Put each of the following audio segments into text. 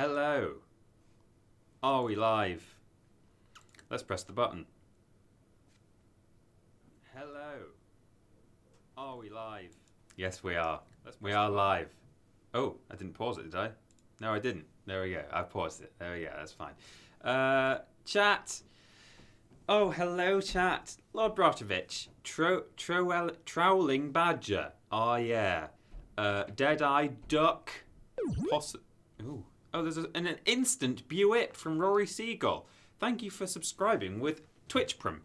Hello. Are we live? Let's press the button. Hello. Are we live? Yes, we are. We are live. Oh, I didn't pause it, did I? No, I didn't. There we go. I paused it. There we go. That's fine. Chat. Oh, hello, chat. Lord Brotovich. Trowling Badger. Oh, yeah. Dead-Eye Duck. Ooh. Oh, there's an instant Buick from Rory Seagull. Thank you for subscribing with TwitchPrim.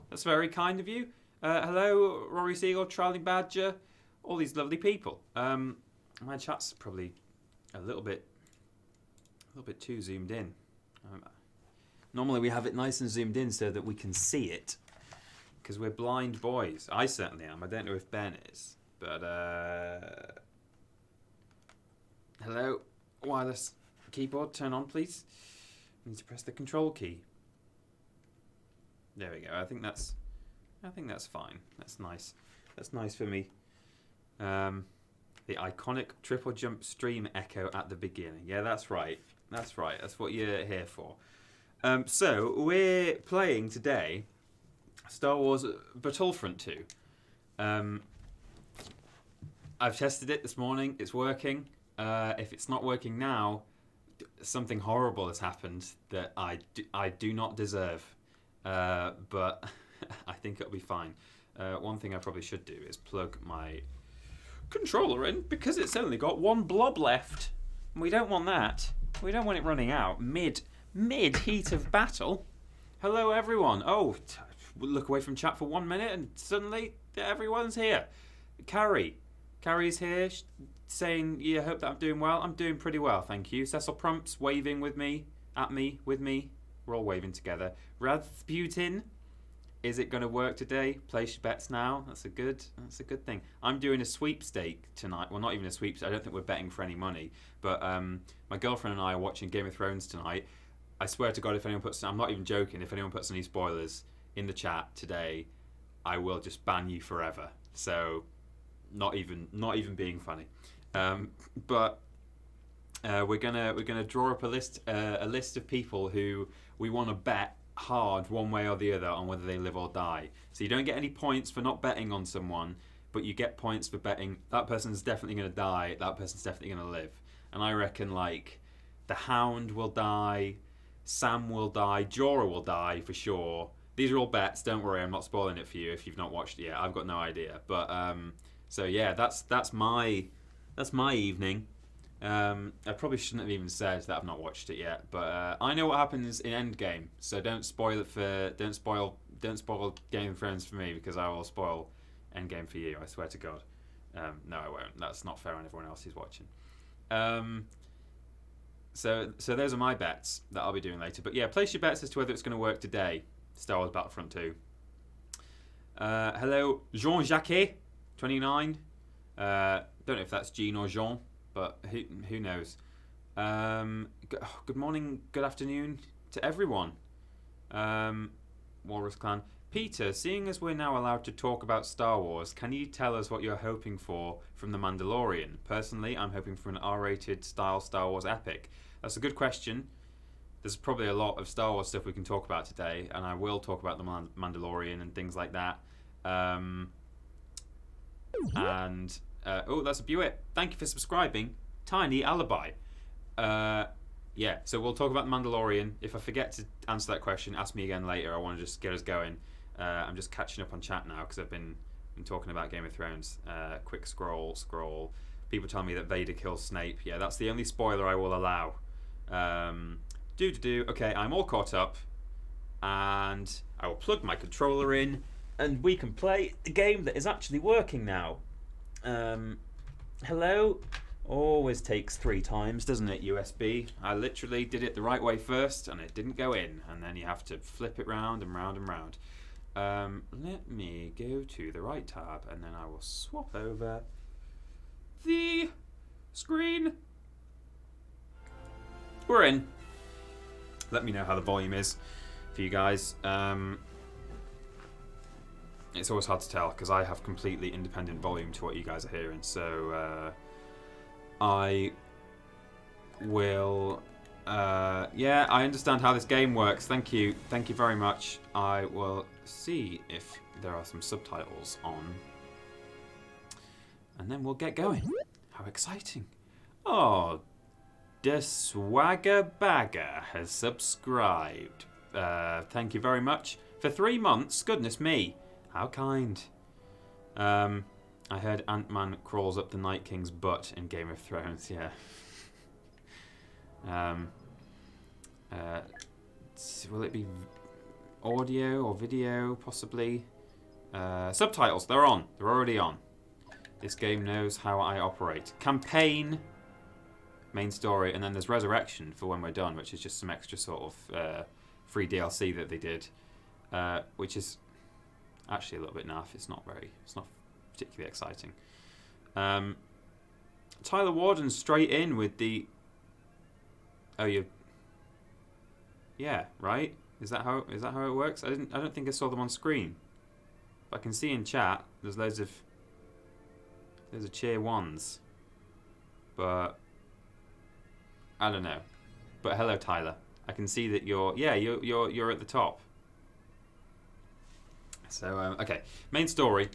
That's very kind of you. Hello, Rory Seagull, Trowling Badger, all these lovely people. My chat's probably a little bit too zoomed in. Normally we have it nice and zoomed in so that we can see it, because we're blind boys. I certainly am. I don't know if Ben is, but hello, wireless keyboard, turn on, please. I need to press the control key. There we go. I think that's fine. That's nice. That's nice for me. The iconic TripleJump stream echo at the beginning. Yeah, that's right. That's right. That's what you're here for. So we're playing today Star Wars Battlefront 2. I've tested it this morning. It's working. If it's not working now, something horrible has happened that I do not deserve. But I think it'll be fine. One thing I probably should do is plug my controller in, because it's only got one blob left. And we don't want that. We don't want it running out mid heat of battle. Hello, everyone. Oh, look away from chat for 1 minute and suddenly everyone's here. Carrie's here saying, yeah, hope that I'm doing well. I'm doing pretty well, thank you. Cecil Prumps waving with me. We're all waving together. Rasputin, is it going to work today? Place your bets now. That's a good thing. I'm doing a sweepstake tonight. Well, not even a sweepstake. I don't think we're betting for any money. But my girlfriend and I are watching Game of Thrones tonight. I swear to God, if anyone puts, I'm not even joking, if anyone puts any spoilers in the chat today, I will just ban you forever. So, not even being funny. But we're gonna draw up a list of people who we want to bet hard one way or the other on whether they live or die. So you don't get any points for not betting on someone, but you get points for betting that person's definitely going to die, that person's definitely going to live. And I reckon like the Hound will die, Sam will die, Jorah will die for sure. These are all bets. Don't worry, I'm not spoiling it for you if you've not watched it yet. I've got no idea. But so yeah, that's my evening. I probably shouldn't have even said that I've not watched it yet, but I know what happens in Endgame, so don't spoil Game of Thrones for me, because I will spoil Endgame for you. I swear to God. No, I won't. That's not fair on everyone else who's watching. So those are my bets that I'll be doing later. But yeah, place your bets as to whether it's going to work today. Star Wars Battlefront 2. Hello, Jean-Jacques 29. Don't know if that's Jean or Jean, but who knows. Good morning, good afternoon to everyone. Walrus Clan. Peter, seeing as we're now allowed to talk about Star Wars, can you tell us what you're hoping for from The Mandalorian? Personally, I'm hoping for an R-rated style Star Wars epic. That's a good question. There's probably a lot of Star Wars stuff we can talk about today, and I will talk about The Mandalorian and things like that. Oh, that's a Buick. Thank you for subscribing. Tiny Alibi. Yeah, so we'll talk about The Mandalorian. If I forget to answer that question, ask me again later. I want to just get us going. I'm just catching up on chat now because I've been talking about Game of Thrones. Quick scroll. People tell me that Vader kills Snape. Yeah, that's the only spoiler I will allow. Okay, I'm all caught up. And I will plug my controller in. And we can play a game that is actually working now. Hello? Always takes 3 times, doesn't it, USB? I literally did it the right way first and it didn't go in, and then you have to flip it round and round and round. Let me go to the right tab and then I will swap over the screen. We're in. Let me know how the volume is for you guys. It's always hard to tell because I have completely independent volume to what you guys are hearing. So I will Yeah, I understand how this game works. Thank you very much. I will see if there are some subtitles on, and then we'll get going. How exciting! Oh, the Swagger Bagger has subscribed. Thank you very much for 3 months. Goodness me, how kind. I heard Ant-Man crawls up the Night King's butt in Game of Thrones. Yeah. Will it be audio or video, possibly? Subtitles, they're on. They're already on. This game knows how I operate. Campaign, main story, and then there's Resurrection for when we're done, which is just some extra sort of free DLC that they did, which is actually a little bit naff. It's not particularly exciting. Tyler Warden straight in with the... Oh, yeah, right? Is that how it works? I don't think I saw them on screen. But I can see in chat there's loads of cheer ones. But I don't know. But hello, Tyler. I can see that you're at the top. So okay, main story.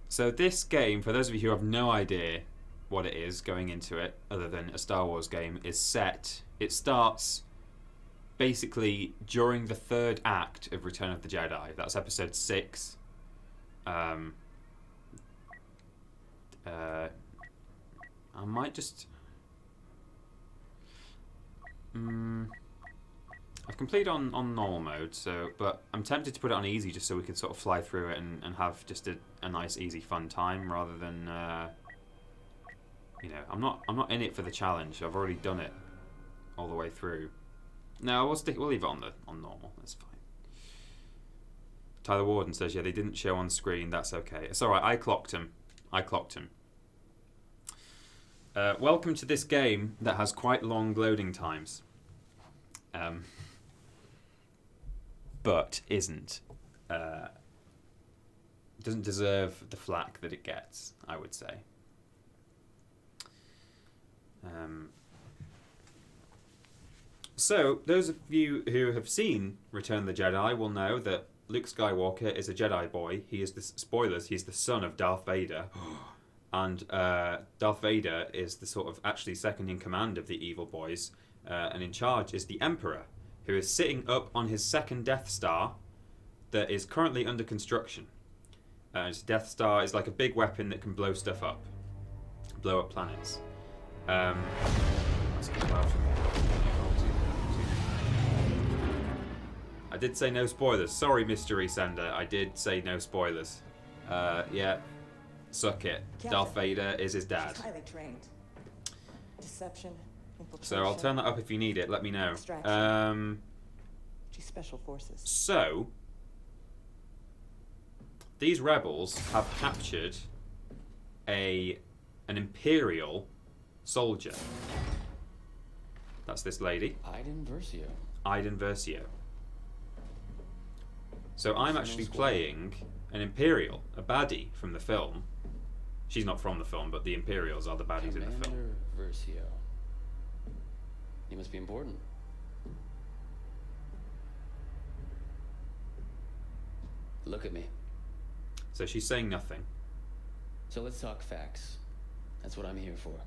So this game, for those of you who have no idea what it is going into it, other than a Star Wars game, is set. It starts basically during the 3rd act of Return of the Jedi. That's episode 6. I might just... I've completed on normal mode, but I'm tempted to put it on easy just so we can sort of fly through it and have just a nice, easy, fun time rather than... I'm not in it for the challenge. I've already done it all the way through. No, we'll leave it on normal. That's fine. Tyler Warden says, yeah, they didn't show on screen. That's okay. It's all right. I clocked him. Welcome to this game that has quite long loading times. But isn't. Doesn't deserve the flack that it gets, I would say. So, those of you who have seen Return of the Jedi will know that Luke Skywalker is a Jedi boy. He is spoilers, he's the son of Darth Vader. And Darth Vader is the sort of actually second in command of the evil boys. And in charge is the Emperor, who is sitting up on his 2nd Death Star that is currently under construction. His Death Star is like a big weapon that can blow stuff up. Blow up planets. That's quite loud for me. I did say no spoilers. Sorry, Mystery Sender. I did say no spoilers. Yeah. Suck it. Captain, Darth Vader is his dad. Highly trained. Deception, so I'll turn that up if you need it. Let me know. She's special forces. So these rebels have captured an Imperial soldier. That's this lady. Iden Versio. So I'm actually playing an Imperial, a baddie from the film. She's not from the film, but the Imperials are the baddies in the film. Versio. He must be important. Look at me. So she's saying nothing. So let's talk facts. That's what I'm here for.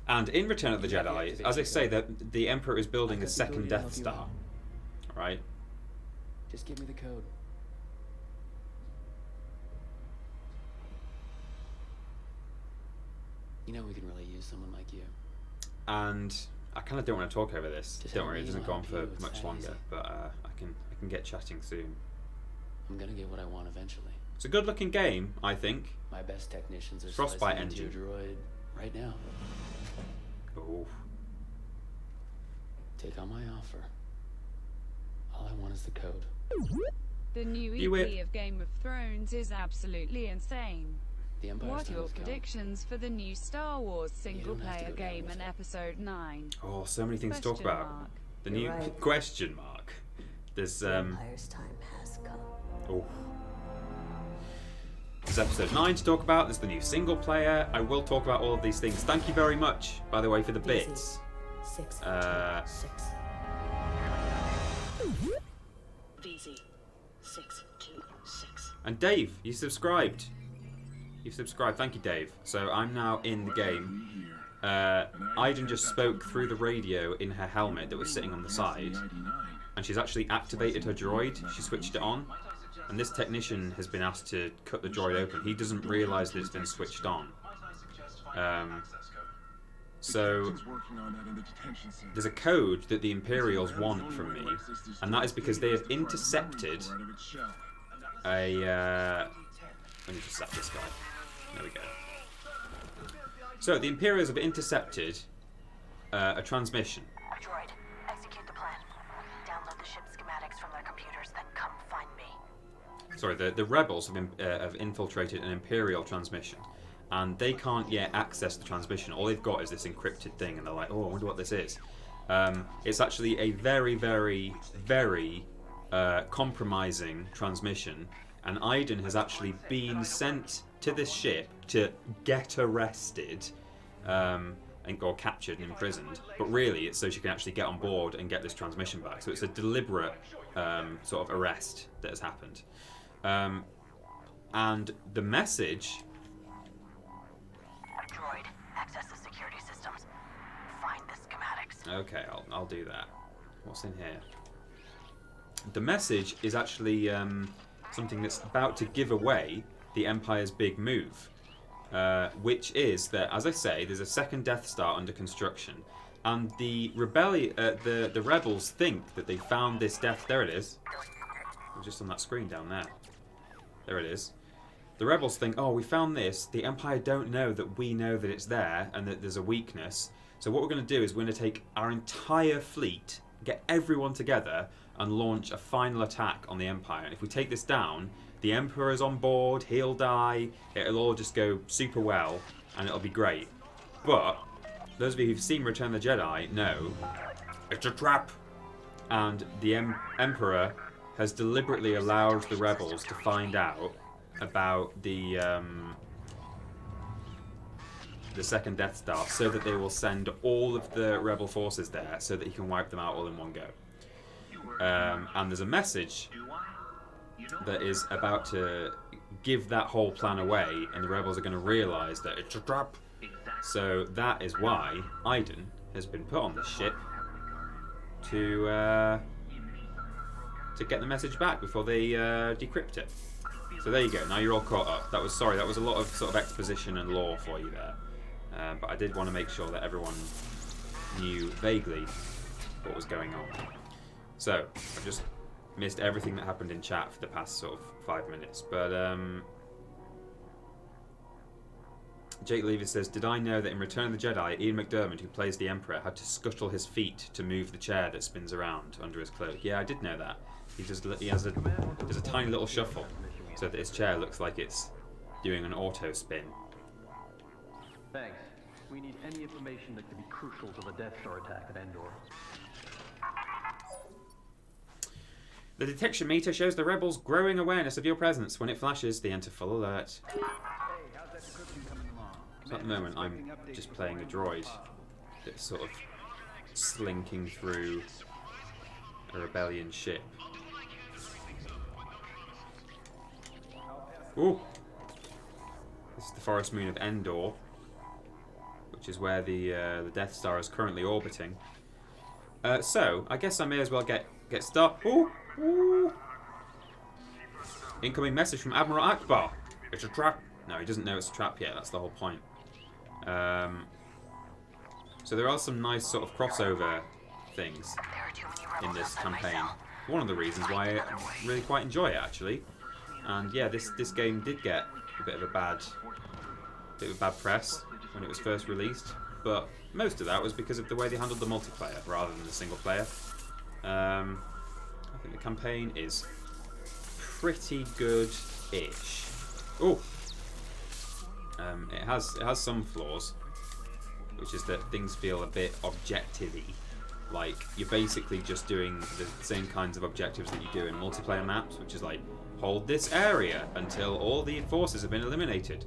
And in Return of the Jedi, as I say, the Emperor is building a 2nd Death Star. Right? Just give me the code. You know we can really use someone like you. And I kind of don't want to talk over this. Don't worry, it doesn't go on for much longer. But I can get chatting soon. I'm gonna get what I want eventually. It's a good-looking game, I think. My best technicians are Frostbite engine. Your droid right now. Oh. Take on my offer. All I want is the code. The new EP of Game of Thrones is absolutely insane. What are your predictions for the new Star Wars single-player game in Episode 9? Oh, so many things to talk about. The new question mark. There's Empire's time has come. Oh. There's Episode 9 to talk about. There's the new single player. I will talk about all of these things. Thank you very much, by the way, for the bits. 626. VZ 626. And Dave, you subscribed. You've subscribed. Thank you, Dave. So I'm now in the game. Aiden just spoke through the radio in her helmet that was sitting on the side, and she's actually activated her droid. She switched it on, and this technician has been asked to cut the droid open. He doesn't realise that it's been switched on. So there's a code that the Imperials want from me, and that is because they have intercepted a... let me just zap this guy. There we go. So the Imperials have intercepted a transmission. Droid, execute the plan. Download the ship schematics from their computers, then come find me. Sorry, the rebels have infiltrated an Imperial transmission, and they can't yet access the transmission. All they've got is this encrypted thing, and they're like, oh, I wonder what this is. It's actually a very, very, very compromising transmission, and Aiden has actually been sent to this ship to get arrested, or captured and imprisoned. But really, it's so she can actually get on board and get this transmission back. So it's a deliberate sort of arrest that has happened. And the message... Droid, access the security systems. Find the schematics. Okay, I'll do that. What's in here? The message is actually something that's about to give away the Empire's big move, which is that, as I say, there's a second Death Star under construction, and the the rebels think that they found this There it is. It's just on that screen down there. There it is. The rebels think, oh, we found this. The Empire don't know that we know that it's there and that there's a weakness. So what we're going to do is we're going to take our entire fleet, get everyone together, and launch a final attack on the Empire. And if we take this down, the Emperor's on board, he'll die, it'll all just go super well, and it'll be great. But those of you who've seen Return of the Jedi know it's a trap. And the Emperor has deliberately allowed the rebels to find out about the second Death Star, so that they will send all of the rebel forces there so that he can wipe them out all in one go. And there's a message that is about to give that whole plan away, and the rebels are going to realise that it's a trap. So that is why Aiden has been put on the ship to get the message back before they decrypt it. So there you go. Now you're all caught up. That was a lot of sort of exposition and lore for you there, but I did want to make sure that everyone knew vaguely what was going on. So I've just missed everything that happened in chat for the past sort of 5 minutes, but Jake Lever says, did I know that in Return of the Jedi, Ian McDiarmid, who plays the Emperor, had to scuttle his feet to move the chair that spins around under his cloak? Yeah, I did know that. He has a tiny little shuffle so that his chair looks like it's doing an auto spin. Thanks. We need any information that could be crucial to the Death Star attack at Endor. The detection meter shows the rebels' growing awareness of your presence. When it flashes, they enter full alert. So at the moment, I'm just playing a droid that's sort of slinking through a rebellion ship. Ooh! This is the forest moon of Endor, which is where the Death Star is currently orbiting. So I guess I may as well get started. Ooh! Ooh! Incoming message from Admiral Akbar. It's a trap. No, he doesn't know it's a trap yet. That's the whole point. So there are some nice sort of crossover things in this campaign. One of the reasons why I really quite enjoy it, actually. And yeah, this game did get a bit of a bad press when it was first released, but most of that was because of the way they handled the multiplayer rather than the single player. I think the campaign is pretty good-ish. Oh, it has some flaws, which is that things feel a bit objective-y. Like, you're basically just doing the same kinds of objectives that you do in multiplayer maps, which is like, hold this area until all the forces have been eliminated.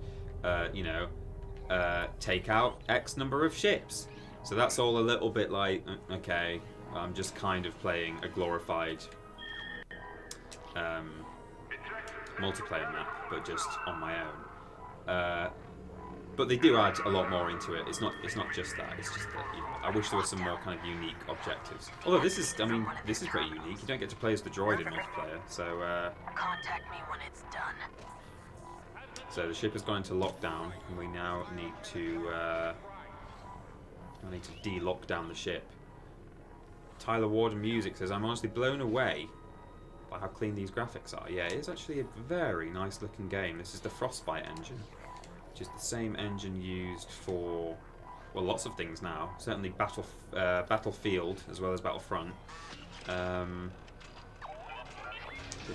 Take out X number of ships. So that's all a little bit like, okay, I'm just kind of playing a glorified multiplayer map, but just on my own. But they do add a lot more into it. It's not just that. It's just that, you know, I wish there were some more kind of unique objectives. Although this is pretty unique. You don't get to play as the droid in multiplayer, so. Contact me when it's done. So the ship has gone into lockdown, and we now need to de-lock down the ship. Tyler Warden Music says, I'm honestly blown away by how clean these graphics are. Yeah, it is actually a very nice looking game. This is the Frostbite engine, which is the same engine used for, well, lots of things now. Certainly Battlefield as well as Battlefront. They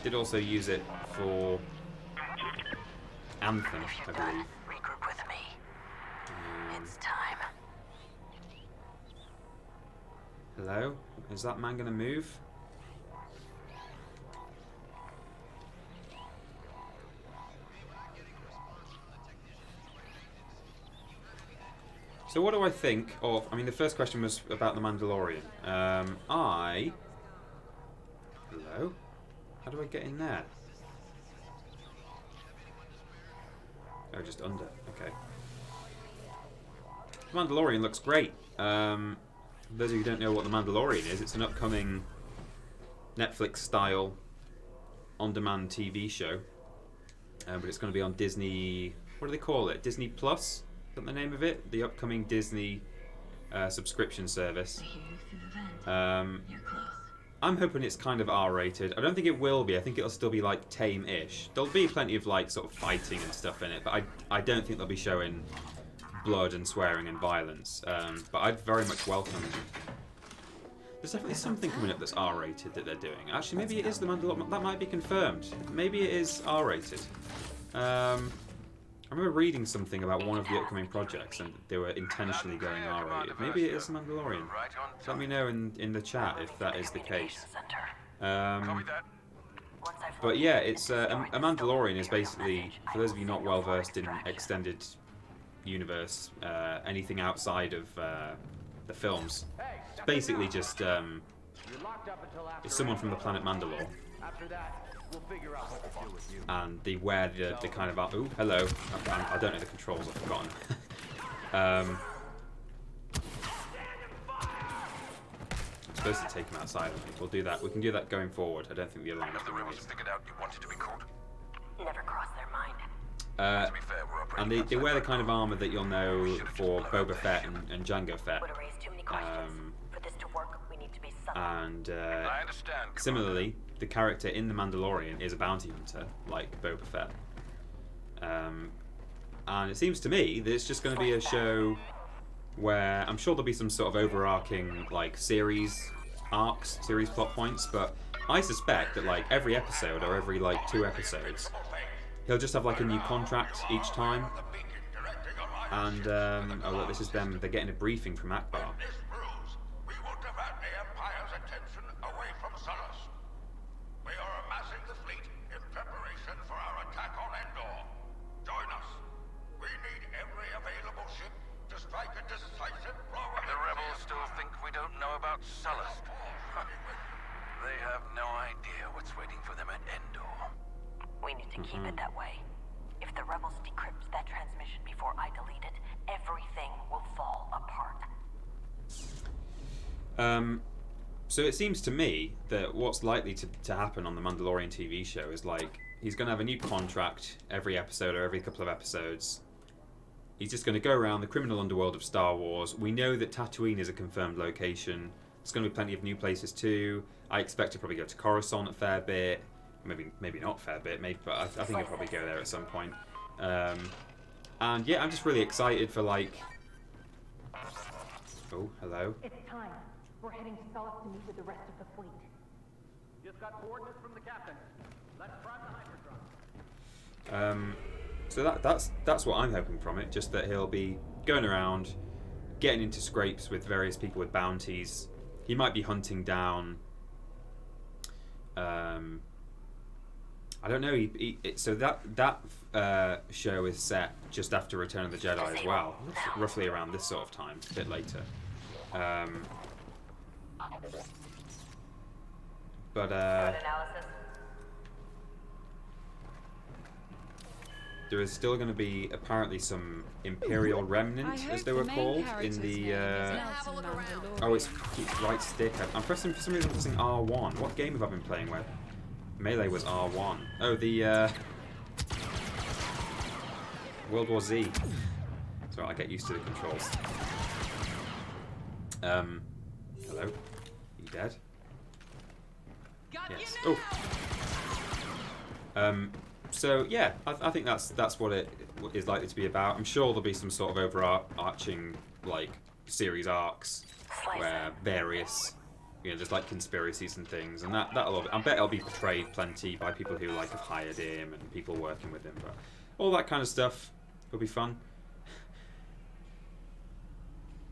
did also use it for Anthem, I believe. Regroup with me. It's time. Hello? Is that man gonna move? So what do I think of... I mean, the first question was about The Mandalorian. Hello? How do I get in there? Oh, just under. Okay. The Mandalorian looks great. For those of you who don't know what The Mandalorian is, it's an upcoming Netflix-style on-demand TV show. But it's going to be on Disney... What do they call it? Disney Plus? Is that the name of it? The upcoming Disney subscription service. I'm hoping it's kind of R-rated. I don't think it will be. I think it'll still be like tame-ish. There'll be plenty of like sort of fighting and stuff in it, but I don't think they'll be showing blood and swearing and violence. But I'd very much welcome. There's definitely something coming up that's R-rated that they're doing. Actually, maybe it is The Mandalorian. That might be confirmed. Maybe it is R-rated. I remember reading something about one of the upcoming projects and they were intentionally going R-rated. Maybe it is The Mandalorian. Let me know in the chat if that is the case. But yeah, it's a Mandalorian is basically, for those of you not well versed in extended universe, anything outside of the films, it's basically just it's someone from the planet Mandalore. We'll figure out what to do with you. And they wear the kind of... Oh, hello. I don't know the controls, I've forgotten. I'm supposed to take him outside, I think. We'll do that. We can do that going forward. I don't think the other one is doing it. Figured out you wanted to be caught. Never crossed their mind. To be fair, and they wear the kind of armour that you'll know for Boba Fett and Jango Fett. Would have raised too many questions. For this to work, we need to be and similarly, the character in The Mandalorian is a bounty hunter, like Boba Fett. And it seems to me that it's just going to be a show where I'm sure there'll be some sort of overarching like series arcs, series plot points, but I suspect that like every episode or every like 2 episodes, he'll just have like a new contract each time. And oh look, this is them. They're getting a briefing from Akbar. Keep it that way. If the rebels decrypt that transmission before I delete it, everything will fall apart. So it seems to me that what's likely to happen on the Mandalorian TV show is like he's going to have a new contract every episode or every couple of episodes. He's just going to go around the criminal underworld of Star Wars. We know that Tatooine is a confirmed location. There's going to be plenty of new places too. I expect to probably go to Coruscant a fair bit. Maybe not a fair bit, but I think I'll probably go there at some point. And yeah, I'm just really excited for like... Oh, hello. It's time. We're heading to Sullust to meet with the rest of the fleet. Just got coordinates from the captain. Let's prime the hyperdrive. So that's what I'm hoping from it. Just that he'll be going around, getting into scrapes with various people with bounties. He might be hunting down... I don't know. So that show is set just after Return of the Jedi as well, roughly around this sort of time, a bit later. But there is still going to be apparently some Imperial remnants, as they were called, in the. Oh, it's right stick. I'm pressing for some reason. I'm pressing R1. What game have I been playing with? Melee was R1. Oh, the World War Z. Sorry, I get used to the controls. Hello. Are you dead? Yes. Oh. So yeah, I think that's what it is likely to be about. I'm sure there'll be some sort of overarching like series arcs where various, there's like conspiracies and things, and I bet it'll be portrayed plenty by people who like have hired him and people working with him, but all that kind of stuff will be fun.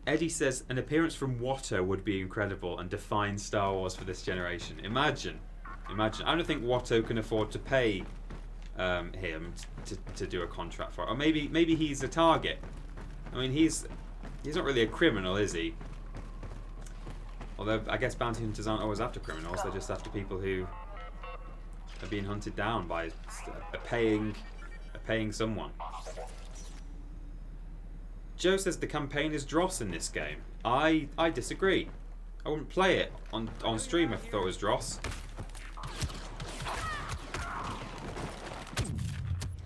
Eddie says an appearance from Watto would be incredible and define Star Wars for this generation. Imagine. I don't think Watto can afford to pay him to do a contract for it. Or maybe he's a target. I mean, he's not really a criminal, is he? Although I guess bounty hunters aren't always after criminals. They're just after people who are being hunted down by paying someone. Joe says the campaign is dross in this game. I disagree. I wouldn't play it on stream if I thought it was dross.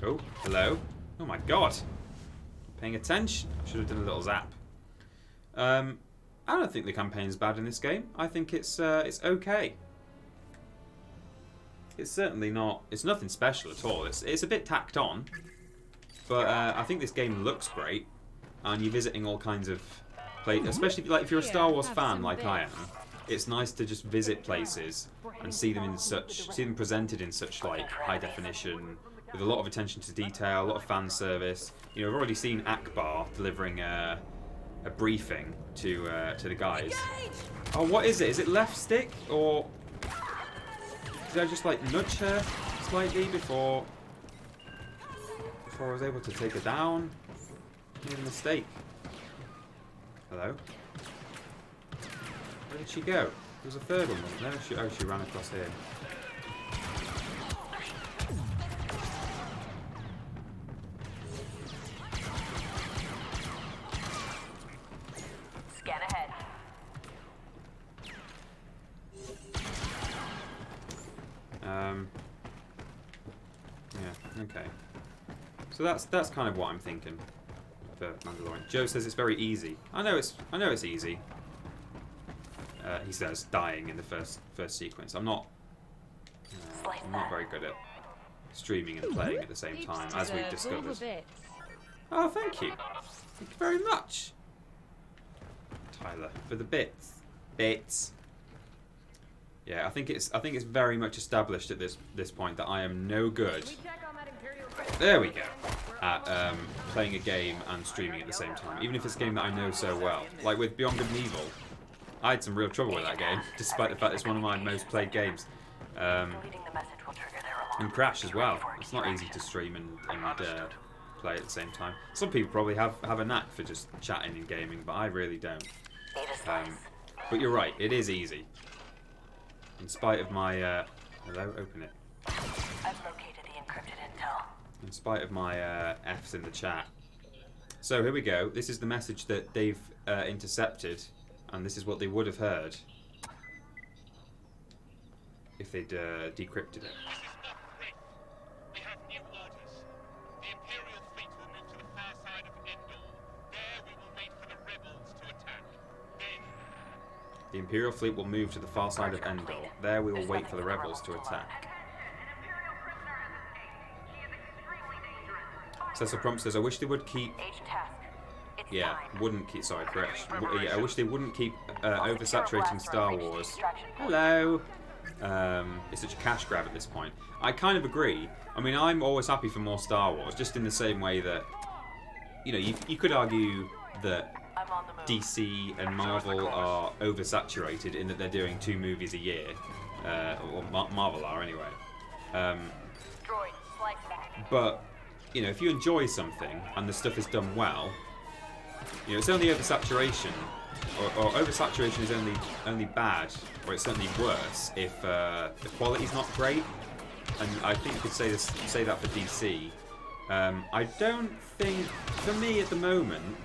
Oh, hello. Oh my god. Paying attention. I should have done a little zap. I don't think the campaign's bad in this game. I think it's okay. It's certainly not. It's nothing special at all. It's a bit tacked on, but I think this game looks great, and you're visiting all kinds of places. Especially if you're a Star Wars fan like I am. It's nice to just visit places and see them presented in such like high definition, with a lot of attention to detail, a lot of fan service. I've already seen Akbar delivering a briefing to the guys. Oh, what is it? Is it left stick, or did I just like nudge her slightly before I was able to take her down? Made a mistake. Hello? Where did she go? There was a third one, wasn't there? She ran across here. Scan ahead. Yeah, okay. So that's kind of what I'm thinking for Mandalorian. Joe says it's very easy. I know it's easy. He says dying in the first sequence. I'm not very good at streaming and playing at the same time, as we've discovered. Oh, thank you. Thank you very much, Tyler, for the bits. Yeah, I think it's very much established at this point that I am no good. There we go. At playing a game and streaming at the same time, even if it's a game that I know so well. Like with Beyond Good and Evil, I had some real trouble with that game, despite the fact it's one of my most played games. And Crash as well. It's not easy to stream and play at the same time. Some people probably have a knack for just chatting and gaming, but I really don't. But you're right, it is easy. In spite of my hello, open it. I've located the encrypted intel. In spite of my F's in the chat. So here we go. This is the message that they've intercepted, and this is what they would have heard if they'd decrypted it. We have new orders. The Imperial fleet will move to the far side of Endor. There we will wait for the rebels to attack. Then the Imperial fleet will move to the far side of Endor. There we will wait for the rebels to attack. Cecil Prompt says, I wish they would keep... Yeah, wouldn't keep... Sorry, correct. Yeah, I wish they wouldn't keep oversaturating Star Wars. Hello! It's such a cash grab at this point. I kind of agree. I mean, I'm always happy for more Star Wars, just in the same way that... You could argue that DC and Marvel are oversaturated in that they're doing 2 movies a year. Or Marvel are, anyway. But... if you enjoy something and the stuff is done well, You know, it's only oversaturation, or oversaturation is only bad, or it's certainly worse if the quality's not great. And I think you could say that for DC. I don't think, for me at the moment,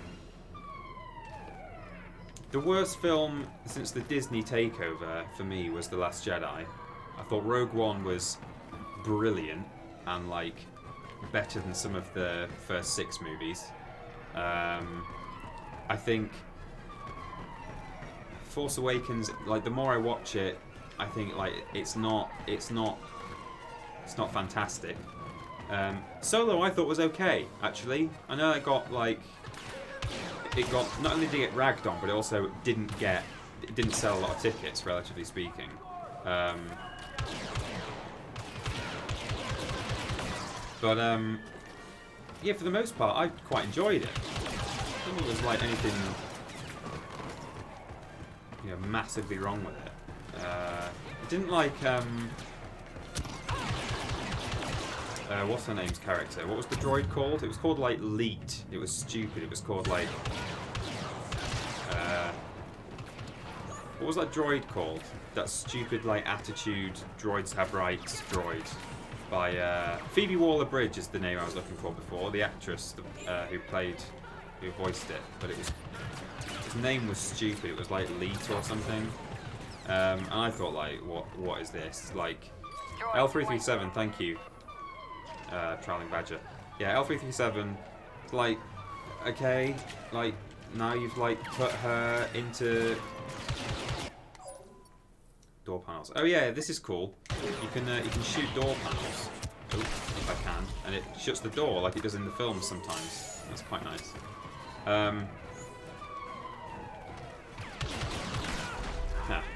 the worst film since the Disney takeover for me was The Last Jedi. I thought Rogue One was brilliant and like better than some of the first 6 movies. I think Force Awakens, like the more I watch it, I think like it's not fantastic. Solo I thought was okay, actually. I know it got not only did it get ragged on, but it also didn't sell a lot of tickets, relatively speaking. Yeah, for the most part, I quite enjoyed it. I don't think there was like anything, you know, massively wrong with it. I didn't like what's her name's character? What was the droid called? It was called like Leet. It was stupid. It was called like what was that droid called? That stupid like attitude, droids have rights droid. By Phoebe Waller-Bridge is the name I was looking for before, the actress who voiced it, but his name was stupid. It was like Leet or something, and I thought like, what is this? Like L337, thank you, Trailing Badger. Yeah, L337. Like, okay, like now you've like put her into door panels. Oh yeah, this is cool. You can shoot door panels. Oh, if I can, and it shuts the door like it does in the films sometimes. That's quite nice.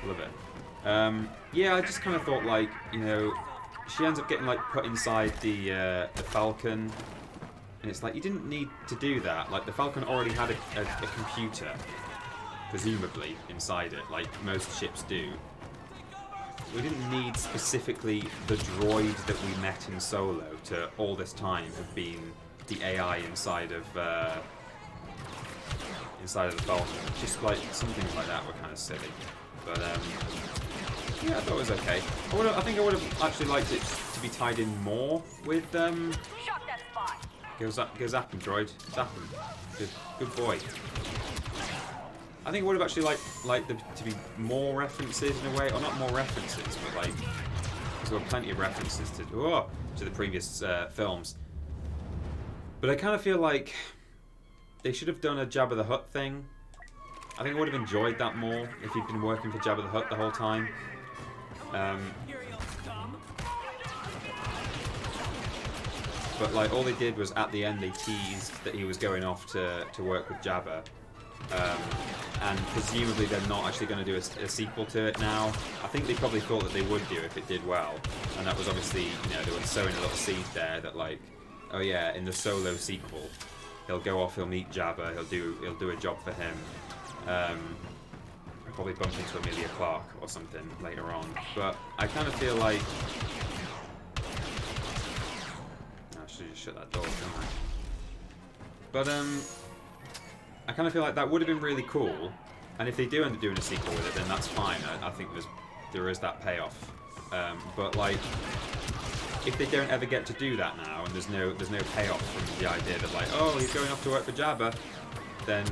Love it. Yeah, I just kind of thought like, you know, she ends up getting like put inside the Falcon, and it's like you didn't need to do that. Like the Falcon already had a computer, presumably inside it, like most ships do. We didn't need specifically the droid that we met in Solo to all this time have been the AI inside of the Falcon. Just like some things like that were kind of silly, but yeah, I thought it was okay. I think I would have actually liked it to be tied in more with Shot that spot. Go zap him, droid. Zap him. Good boy. I think I would have actually liked there to be more references in a way, or not more references, but like, because there were plenty of references to the previous films. But I kind of feel like they should have done a Jabba the Hutt thing. I think I would have enjoyed that more if he'd been working for Jabba the Hutt the whole time. But like all they did was at the end they teased that he was going off to work with Jabba. And presumably they're not actually going to do a sequel to it now. I think they probably thought that they would do if it did well, and that was obviously, you know, they were sowing a little seed there that like, oh yeah, in the Solo sequel, he'll go off, he'll meet Jabba, he'll do a job for him. Probably bump into Emilia Clarke or something later on. But I kind of feel like I should just shut that door, shouldn't I? But I kind of feel like that would have been really cool, and if they do end up doing a sequel with it, then that's fine. I think there is that payoff. But like, if they don't ever get to do that now, and there's no payoff from the idea that like, oh, he's going off to work for Jabba, then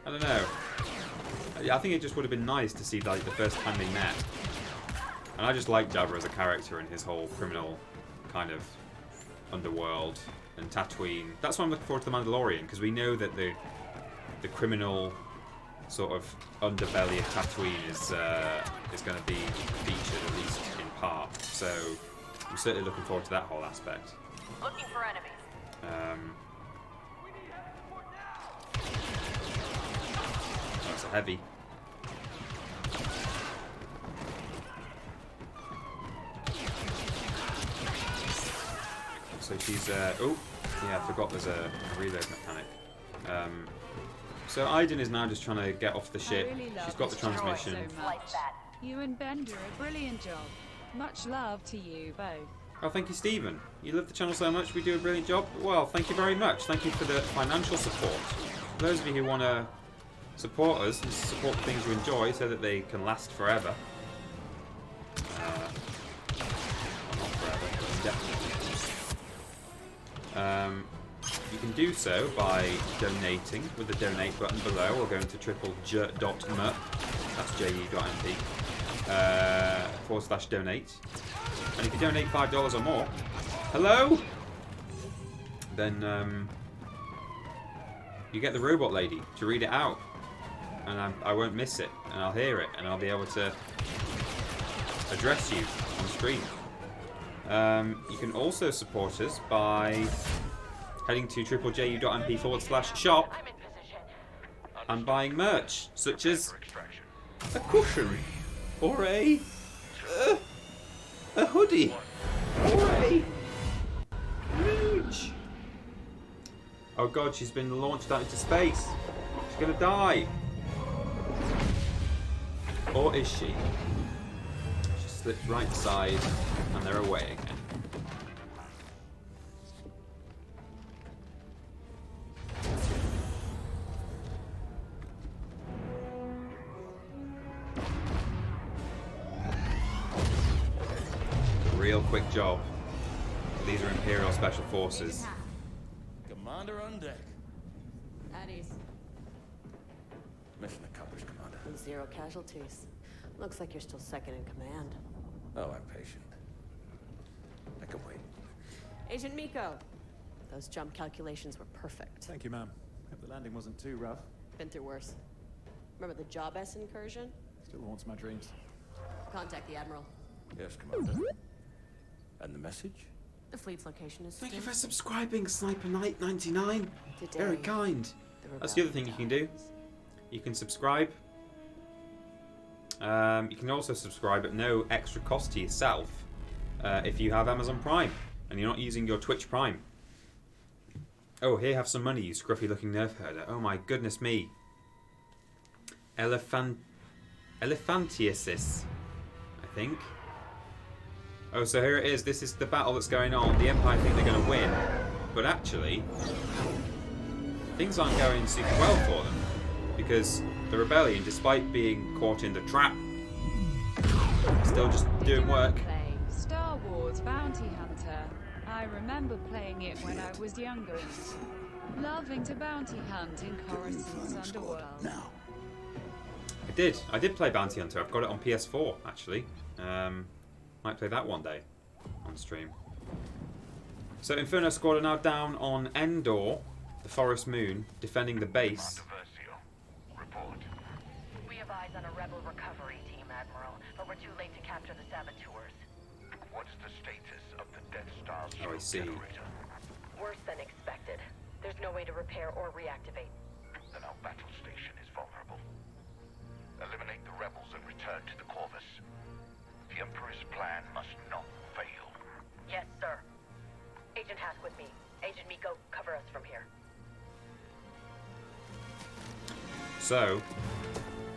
I don't know. I think it just would have been nice to see like the first time they met, and I just like Jabba as a character and his whole criminal kind of underworld. And Tatooine. That's why I'm looking forward to The Mandalorian, because we know that the criminal sort of underbelly of Tatooine is going to be featured, at least in part. So I'm certainly looking forward to that whole aspect. Looking for enemies. That's a heavy. So she's, oh, yeah, I forgot there's a reload mechanic. So Aiden is now just trying to get off the ship. She's got the transmission. So much. You and Ben do a brilliant job. Much love to you both. Oh, thank you, Stephen. You love the channel so much, we do a brilliant job. Well, thank you very much. Thank you for the financial support. For those of you who want to support us and support the things you enjoy so that they can last forever. Well, not forever, but definitely. You can do so by donating with the donate button below, or going to TripleJump. That's je.mp. /donate. And if you donate $5 or more, hello, then you get the robot lady to read it out, and I won't miss it, and I'll hear it, and I'll be able to address you on stream. You can also support us by heading to triplejump.mp/shop and buying merch, such as a cushion, or a hoodie, or a luge. Oh god, she's been launched out into space. She's gonna die. Or is she? She slipped right side, and they're away again. Real quick job. These are Imperial Special Forces. Commander on deck. At ease. Mission accomplished, Commander. 0 casualties. Looks like you're still second in command. Oh, I'm patient. I can wait. Agent Miko, those jump calculations were perfect. Thank you, ma'am. Hope the landing wasn't too rough. Been through worse. Remember the Job S incursion? Still haunts my dreams. Contact the Admiral. Yes, Commander. And the message? The fleet's location is... Thank you for subscribing, Sniper Knight 99. Today, Very kind. That's the other thing you can do. You can subscribe. You can also subscribe at no extra cost to yourself if you have Amazon Prime and you're not using your Twitch Prime. Oh, here, have some money, you scruffy looking nerf herder. Oh my goodness me. Elephantiasis, I think. Oh, so here it is. This is the battle that's going on. The Empire think they're going to win, but actually, things aren't going super well for them, because the Rebellion, despite being caught in the trap, still just doing work. Play Star Wars Bounty Hunter. I remember playing it when I was younger. Loving to bounty hunt in Coruscant's underworld. Now. I did play Bounty Hunter. I've got it on PS4 actually. Might play that one day on stream. So Inferno Squad are now down on Endor, the Forest Moon, defending the base. Report. We have eyes on a rebel recovery team, Admiral, but we're too late to capture the saboteurs. What's the status of the Death Star's Oh, I see. generator? Worse than expected. There's no way to repair or reactivate. Then our battle station is vulnerable. Eliminate the rebels and return to the Corvus. The Emperor's plan must not fail. Yes, sir. Agent Hask with me. Agent Miko, cover us from here. So,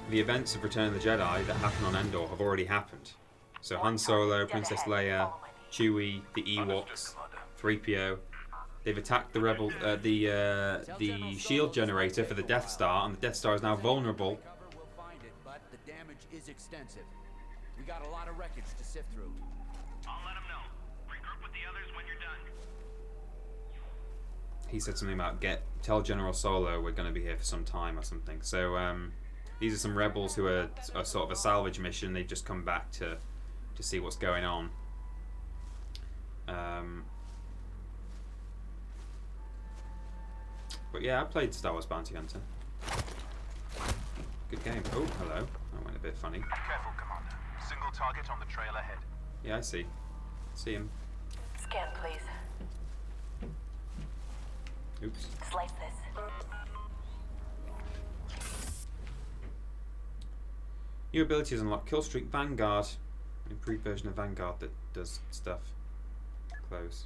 the events of Return of the Jedi that happen on Endor have already happened. So Han Solo, Princess Leia, Chewie, the Ewoks, 3PO, they've attacked the rebel, the shield generator for the Death Star, and the Death Star is now vulnerable. We'll find it, but the damage is extensive. We got a lot of wreckage to sift through. I'll let him know. Regroup with the others when you're done. He said something about tell General Solo we're going to be here for some time or something. So these are some rebels who are sort of a salvage mission. They've just come back to see what's going on. But yeah, I played Star Wars Bounty Hunter. Good game. Oh, hello. That went a bit funny. Careful, Commander. Single target on the trail ahead. Yeah, I see. See him. Scan, please. Oops. Slice this. New abilities unlock Killstreak Vanguard. An improved version of Vanguard that does stuff. Close.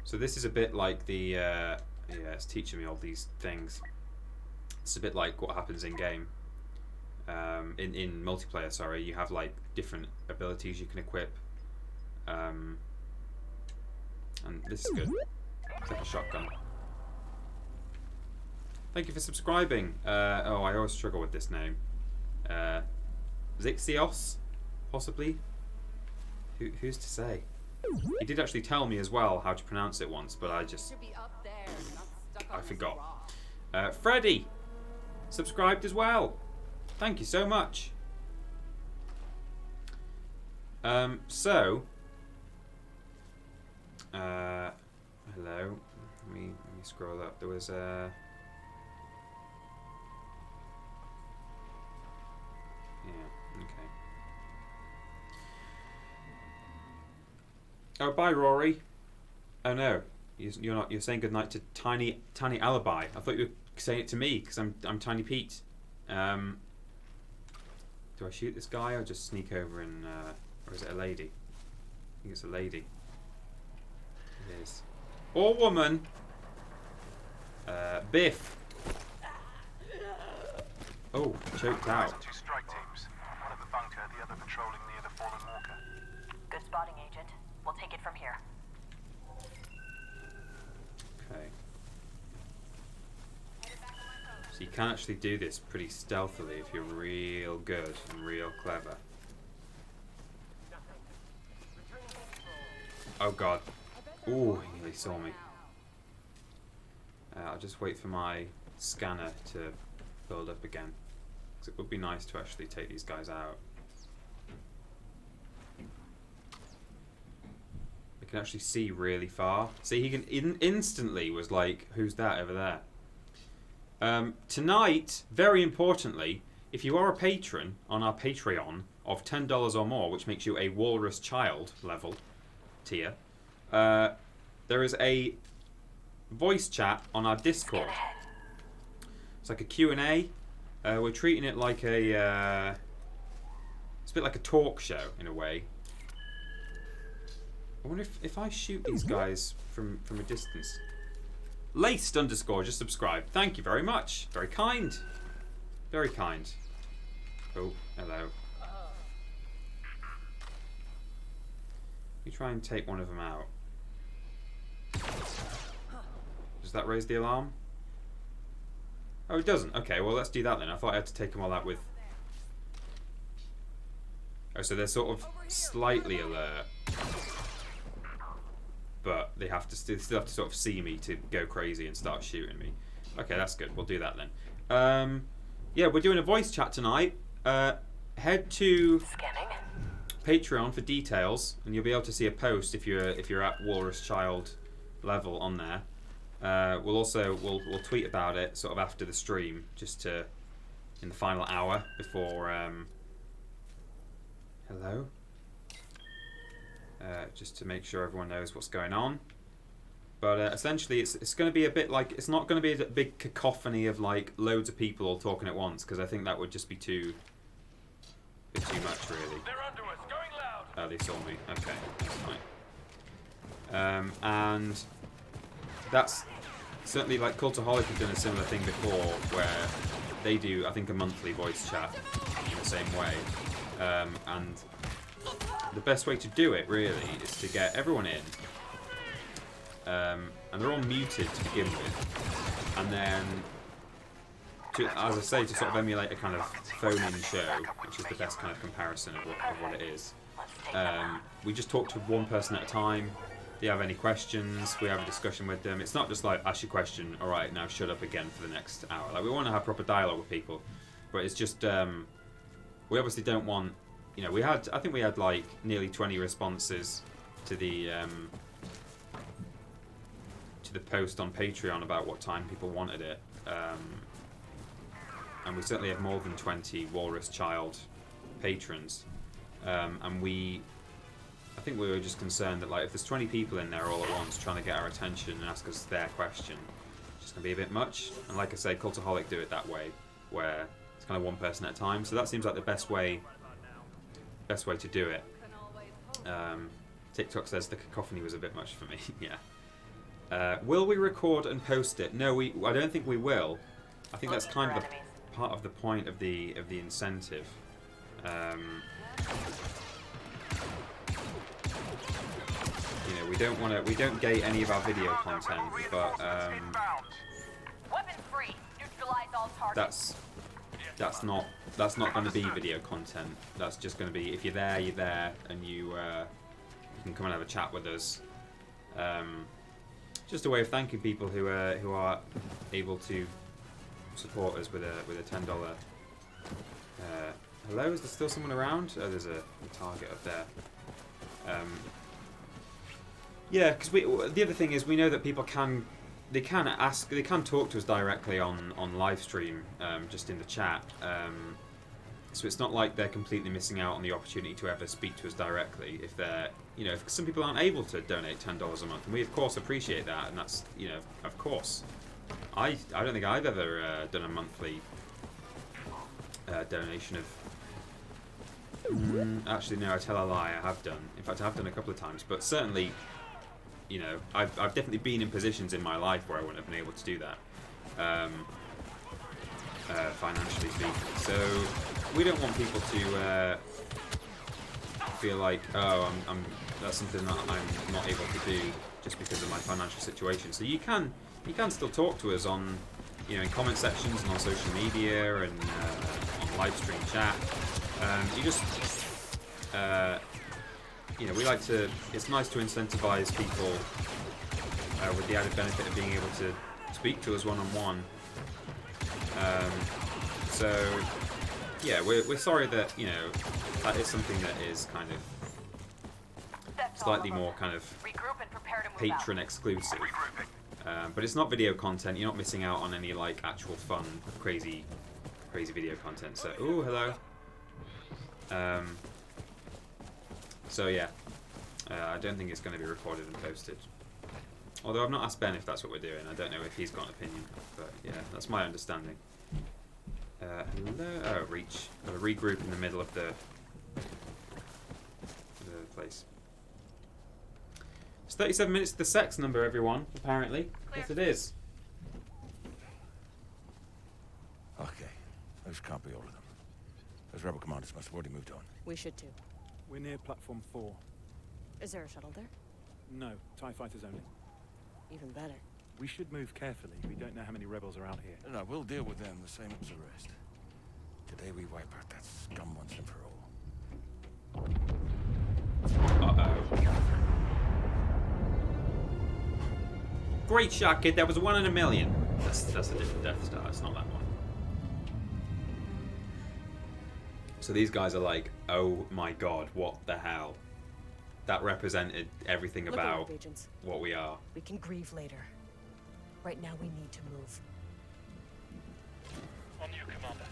So this is a bit like the yeah, it's teaching me all these things. It's a bit like what happens in game. In multiplayer, sorry, you have like different abilities you can equip And this is good. It's like a shotgun. Thank you for subscribing. Oh, I always struggle with this name. Zixios, possibly. Who's to say? He did actually tell me as well how to pronounce it once, but I forgot. Freddy subscribed as well. Thank you so much. Hello. Let me scroll up. There was a. Yeah. Okay. Oh, bye, Rory. Oh no, you're not. You're saying goodnight to Tiny Alibi. I thought you were saying it to me because I'm Tiny Pete. Do I shoot this guy or just sneak over and or is it a lady? I think it's a lady. It is. Or woman. Biff. Oh, choked out. Two strike teams. One at the bunker, the other patrolling near the fallen walker. Good spotting, Agent. We'll take it from here. Okay. So you can actually do this pretty stealthily if you're real good and real clever. Oh god. Ooh, he nearly saw me. I'll just wait for my scanner to build up again. Because it would be nice to actually take these guys out. I can actually see really far. See, he can instantly was like, who's that over there? Tonight, very importantly, if you are a patron on our Patreon of $10 or more, which makes you a Walrus Child level tier, there is a voice chat on our Discord. It's like a Q&A. We're treating it like a... it's a bit like a talk show, in a way. I wonder if I shoot these guys from a distance. Laced _ just subscribed. Thank you very much. Very kind. Very kind. Oh, hello. We try and take one of them out. Does that raise the alarm? Oh, it doesn't. Okay, well, let's do that then. I thought I had to take them all out with... Oh, so they're sort of slightly alert. But they have to still have to sort of see me to go crazy and start shooting me. Okay, that's good. We'll do that then. Yeah, we're doing a voice chat tonight. Head to Patreon for details, and you'll be able to see a post if you're at Walrus Child level on there. We'll tweet about it sort of after the stream, just to in the final hour before. Hello. Just to make sure everyone knows what's going on. But essentially, it's going to be a bit like, it's not going to be a big cacophony of like loads of people all talking at once, because I think that would just be too much, really. They're under us, going loud. Oh, they saw me. Okay, that's fine. And that's certainly like Cultaholic have done a similar thing before, where they do, I think, a monthly voice chat in the same way. And the best way to do it, really, is to get everyone in. And they're all muted to begin with. And then, as I say, to sort of emulate a kind of phone-in show, which is the best kind of comparison of what it is. We just talk to one person at a time. If they have any questions, we have a discussion with them. It's not just like, ask your question, alright, now shut up again for the next hour. Like, we want to have proper dialogue with people. But it's just, we obviously don't want, you know, I think we had like nearly 20 responses to the post on Patreon about what time people wanted it. And we certainly have more than 20 Walrus Child patrons. And I think we were just concerned that like if there's 20 people in there all at once trying to get our attention and ask us their question, it's just going to be a bit much. And like I say, Cultaholic do it that way, where it's kind of one person at a time. So that seems like the best way to do it. TikTok says the cacophony was a bit much for me. Yeah. Will we record and post it? No, I don't think we will. I think that's kind of part of the point of the you know, we don't gate any of our video content, but Weapons free. Neutralize all targets. that's not going to be video content. That's just going to be, if you're there, you're there, and you can come and have a chat with us. Just a way of thanking people who are able to support us with a $10. Hello, is there still someone around? Oh, there's a target up there. Yeah, because the other thing is we know that people can talk to us directly on live stream, just in the chat. So it's not like they're completely missing out on the opportunity to ever speak to us directly if they're, you know, if some people aren't able to donate $10 a month, and we of course appreciate that, and that's, you know, of course. I don't think I've ever done a monthly donation of. Actually, no, I tell a lie. I have done. In fact, I have done a couple of times, but certainly, you know, I've definitely been in positions in my life where I wouldn't have been able to do that, financially speaking. So we don't want people to feel like, oh, that's something that I'm not able to do just because of my financial situation. So you can still talk to us on, you know, in comment sections and on social media and on live stream chat. You just, you know, we like to. It's nice to incentivize people with the added benefit of being able to speak to us one-on-one. So, yeah, we're sorry that, you know, that is something that is kind of slightly more kind of patron exclusive. But it's not video content. You're not missing out on any like actual fun, crazy video content. So, ooh, hello. So yeah, I don't think it's going to be recorded and posted. Although I've not asked Ben if that's what we're doing. I don't know if he's got an opinion, but yeah, that's my understanding. Hello. Oh, reach. Got to regroup in the middle of the place. It's 37 minutes to the sex number, everyone. Apparently, yes, it is. Okay, those can't be all of them. Those rebel commanders must have already moved on. We should too. We're near platform 4. Is there a shuttle there? No, TIE fighters only. Even better. We should move carefully. We don't know how many rebels are out here. No, we'll deal with them the same as the rest. Today we wipe out that scum once and for all. Uh-oh. Great shot, kid. That was 1 in a million. That's a different Death Star. It's not that one. So these guys are like, oh my god, what the hell? That represented everything about what we are. We can grieve later. Right now we need to move. On you, Commander.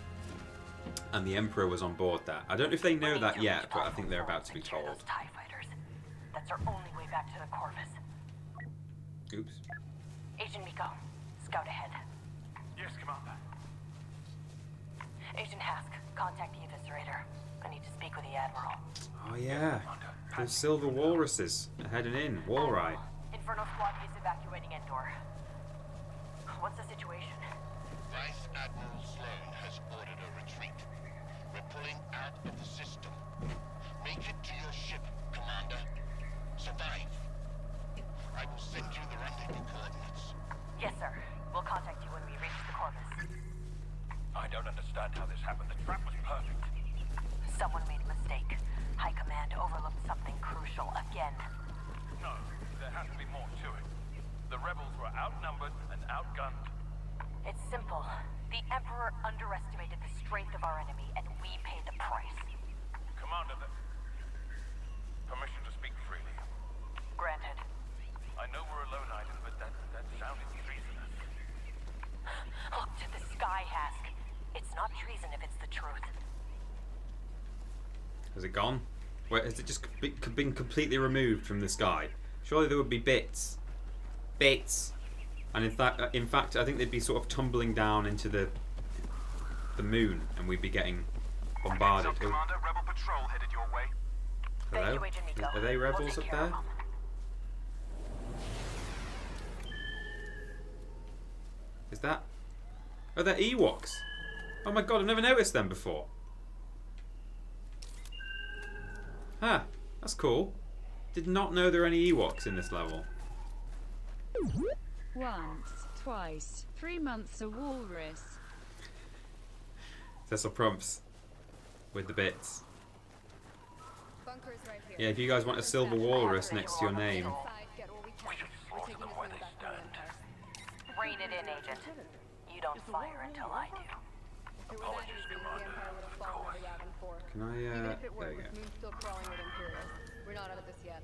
And the Emperor was on board that. I don't know if they know that yet, but I think they're about to be told. Those TIE fighters. That's our only way back to the Corvus. Oops. Agent Miko, scout ahead. Yes, Commander. Agent Hask, contact the Eviscerator. I need to speak with the Admiral. Oh yeah. Those silver walruses are heading in. Walrye. Inferno Squad is evacuating Endor. What's the situation? Vice Admiral Sloan has ordered a retreat. We're pulling out of the system. Make it to your ship, Commander. Survive. I will send you the rendezvous coordinates. Yes, sir. We'll contact you when we reach the Corvus. I don't understand how this happened. The trap was perfect. Someone made a mistake. High Command overlooked something crucial again. No, there has to be more to it. The rebels were outnumbered and outgunned. It's simple. The Emperor underestimated the strength of our enemy, and we paid the price. Commander, permission to speak freely. Granted. I know we're a lone item, but that sounded treasonous. Look to the sky, Hask. It's not treason if it's the truth. Has it gone? Wait, has it just been completely removed from the sky? Surely there would be bits. Bits. And in fact, I think they'd be sort of tumbling down into the moon, and we'd be getting bombarded. Heads up, Commander. Rebel patrol headed your way. Hello? Thank you, Agent Miko. Are they rebels We'll up take care there? of them. Is that? Oh, they're Ewoks. Oh my god, I've never noticed them before. Huh, that's cool. Did not know there were any Ewoks in this level. Once, twice, 3 months a walrus. Cecil Prumps with the bits. Bunkers right here. Yeah, if you guys want a silver walrus next to your name. Rein it in, Agent. You don't fire until I do. Apologies, Commander. Can I, Even if it there worked, we go. with Moon still crawling with Imperials. We're not out of this yet.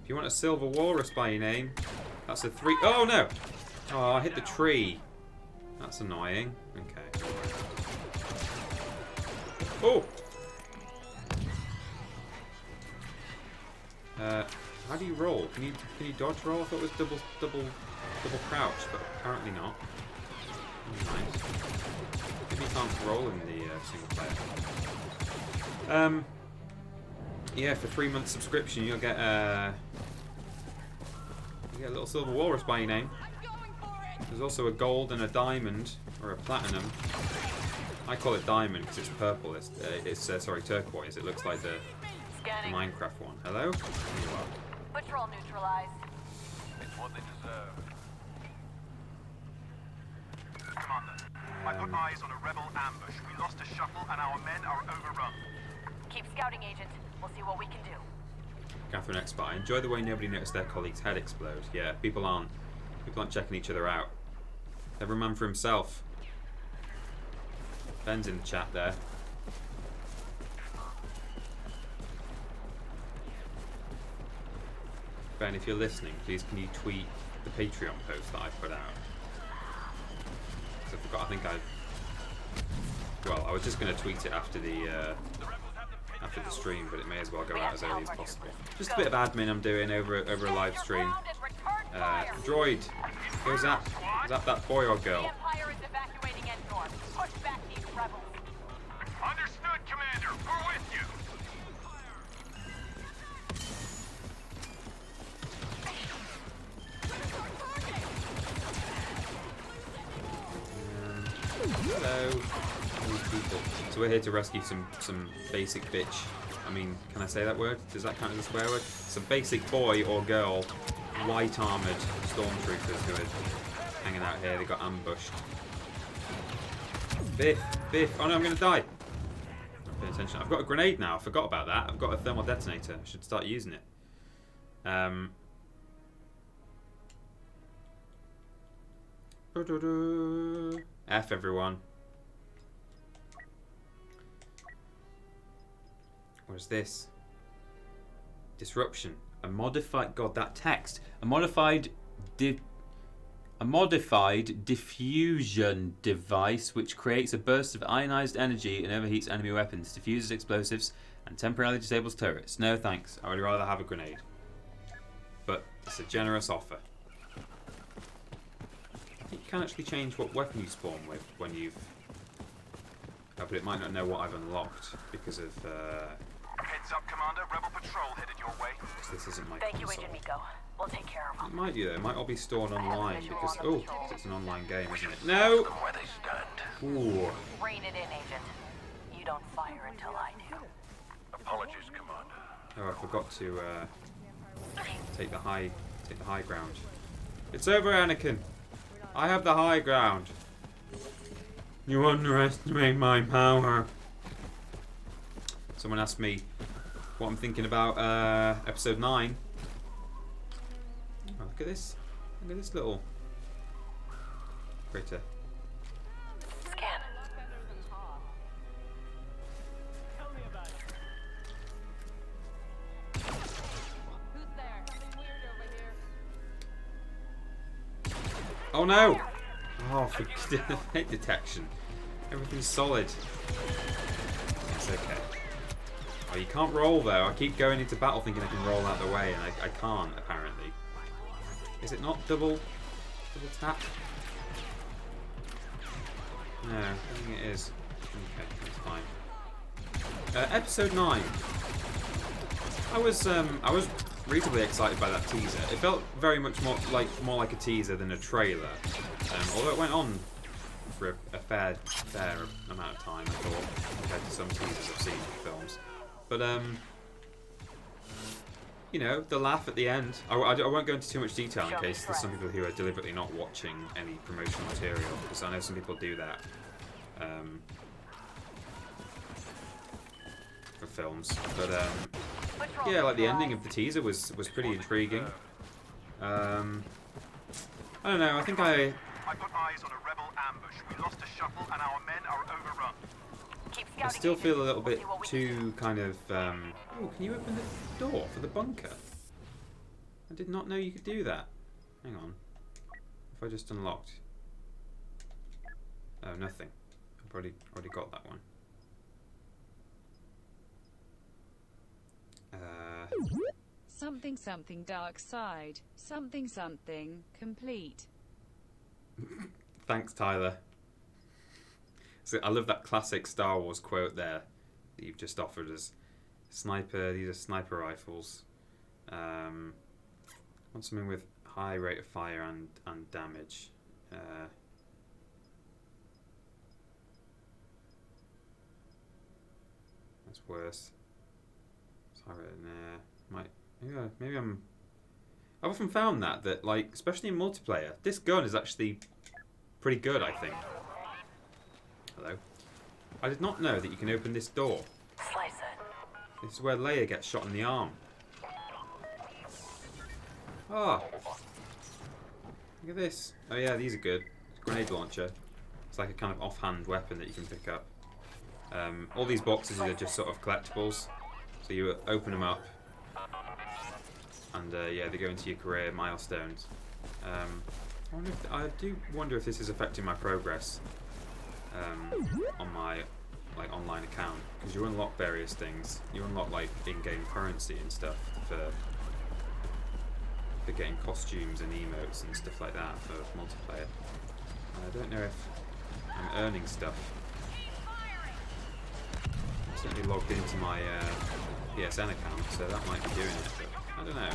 If you want a silver walrus by your name, that's a 3. Oh no! Oh, I hit the tree. That's annoying. Okay. Oh! How do you roll? Can you dodge roll? I thought it was double crouch, but apparently not. Nice. Maybe you can't roll in the single player. Yeah, for 3 months subscription, you'll get a little silver walrus by your name. There's also a gold and a diamond, or a platinum. I call it diamond because it's purple. It's sorry, turquoise. It looks like the Minecraft one. Hello? Patrol neutralized. It's what they deserve. Commander, I put eyes on a rebel ambush. We lost a shuttle and our men are overrun. Keep scouting, Agent. We'll see what we can do. Catherine Expert. I enjoy the way nobody noticed their colleague's head explode. Yeah, people aren't checking each other out. Every man for himself. Ben's in the chat there. Ben, if you're listening, please can you tweet the Patreon post that I put out? I forgot. I think I was just going to tweet it after the stream, but it may as well go out as early as possible. Just a bit of admin I'm doing over a live stream. Droid, go zap that boy or girl. The Empire is evacuating Endor. Push back these rebels. Understood, Commander. We're with you. Hello, people. So we're here to rescue some basic bitch. I mean, can I say that word? Does that count as a swear word? Some basic boy or girl, white armored stormtroopers who are hanging out here. They got ambushed. Biff. Oh no, I'm gonna die. Not paying attention. I've got a grenade now. I forgot about that. I've got a thermal detonator. I should start using it. F everyone. What is this? Disruption. A modified. God, that text. A modified diffusion device which creates a burst of ionized energy and overheats enemy weapons, diffuses explosives, and temporarily disables turrets. No thanks. I would rather have a grenade. But it's a generous offer. I think you can actually change what weapon you spawn with when you've... Oh, but it might not know what I've unlocked because of... Heads up, Commander. Rebel patrol headed your way. This isn't my Thank you, console. Agent Miko. We'll take care of them. It might do though. It might all be stored online because... Oh, it's an online game, isn't it? No! Where they stand. Ooh. Rein it in, Agent. You don't fire until I do. Apologies, Commander. Oh, I forgot to take the high ground. It's over, Anakin. I have the high ground. You underestimate my power. Someone asked me what I'm thinking about episode 9. Oh, look at this. Look at this little critter. Scan. Oh no! Oh, for hit detection. Everything's solid. It's okay. Oh, you can't roll though. I keep going into battle thinking I can roll out the way, and I can't apparently. Is it not double tap? No, I think it is. Okay, that's fine. Episode 9. I was reasonably excited by that teaser. It felt very much more like a teaser than a trailer. Although it went on for a fair amount of time, I thought, compared to some teasers I've seen in films. But you know, the laugh at the end. I won't go into too much detail in case there's some people who are deliberately not watching any promotional material, because I know some people do that for films. But yeah, like the ending of the teaser was pretty intriguing. I don't know. I think I put eyes on a rebel ambush. We lost a shuttle and our men are overrun. I still feel a little bit too kind of... oh, can you open the door for the bunker? I did not know you could do that. Hang on. If I just unlocked... Oh, nothing. I've already got that one. Something something dark side. Something something complete. Thanks, Tyler. So I love that classic Star Wars quote there that you've just offered us. Sniper, these are sniper rifles. Want something with high rate of fire and damage. That's worse. Sorry, maybe I'm... I've often found that like, especially in multiplayer, this gun is actually pretty good, I think. Hello. I did not know that you can open this door. Slice it. This is where Leia gets shot in the arm. Ah. Look at this. Oh yeah, these are good. Grenade launcher. It's like a kind of offhand weapon that you can pick up. All these boxes are just sort of collectibles. So you open them up. And yeah, they go into your career milestones. I do wonder if this is affecting my progress. On my online account, because you unlock various things. You unlock like in-game currency and stuff for getting costumes and emotes and stuff like that for multiplayer. I don't know if I'm earning stuff. I'm certainly logged into my PSN account, so that might be doing it, but I don't know.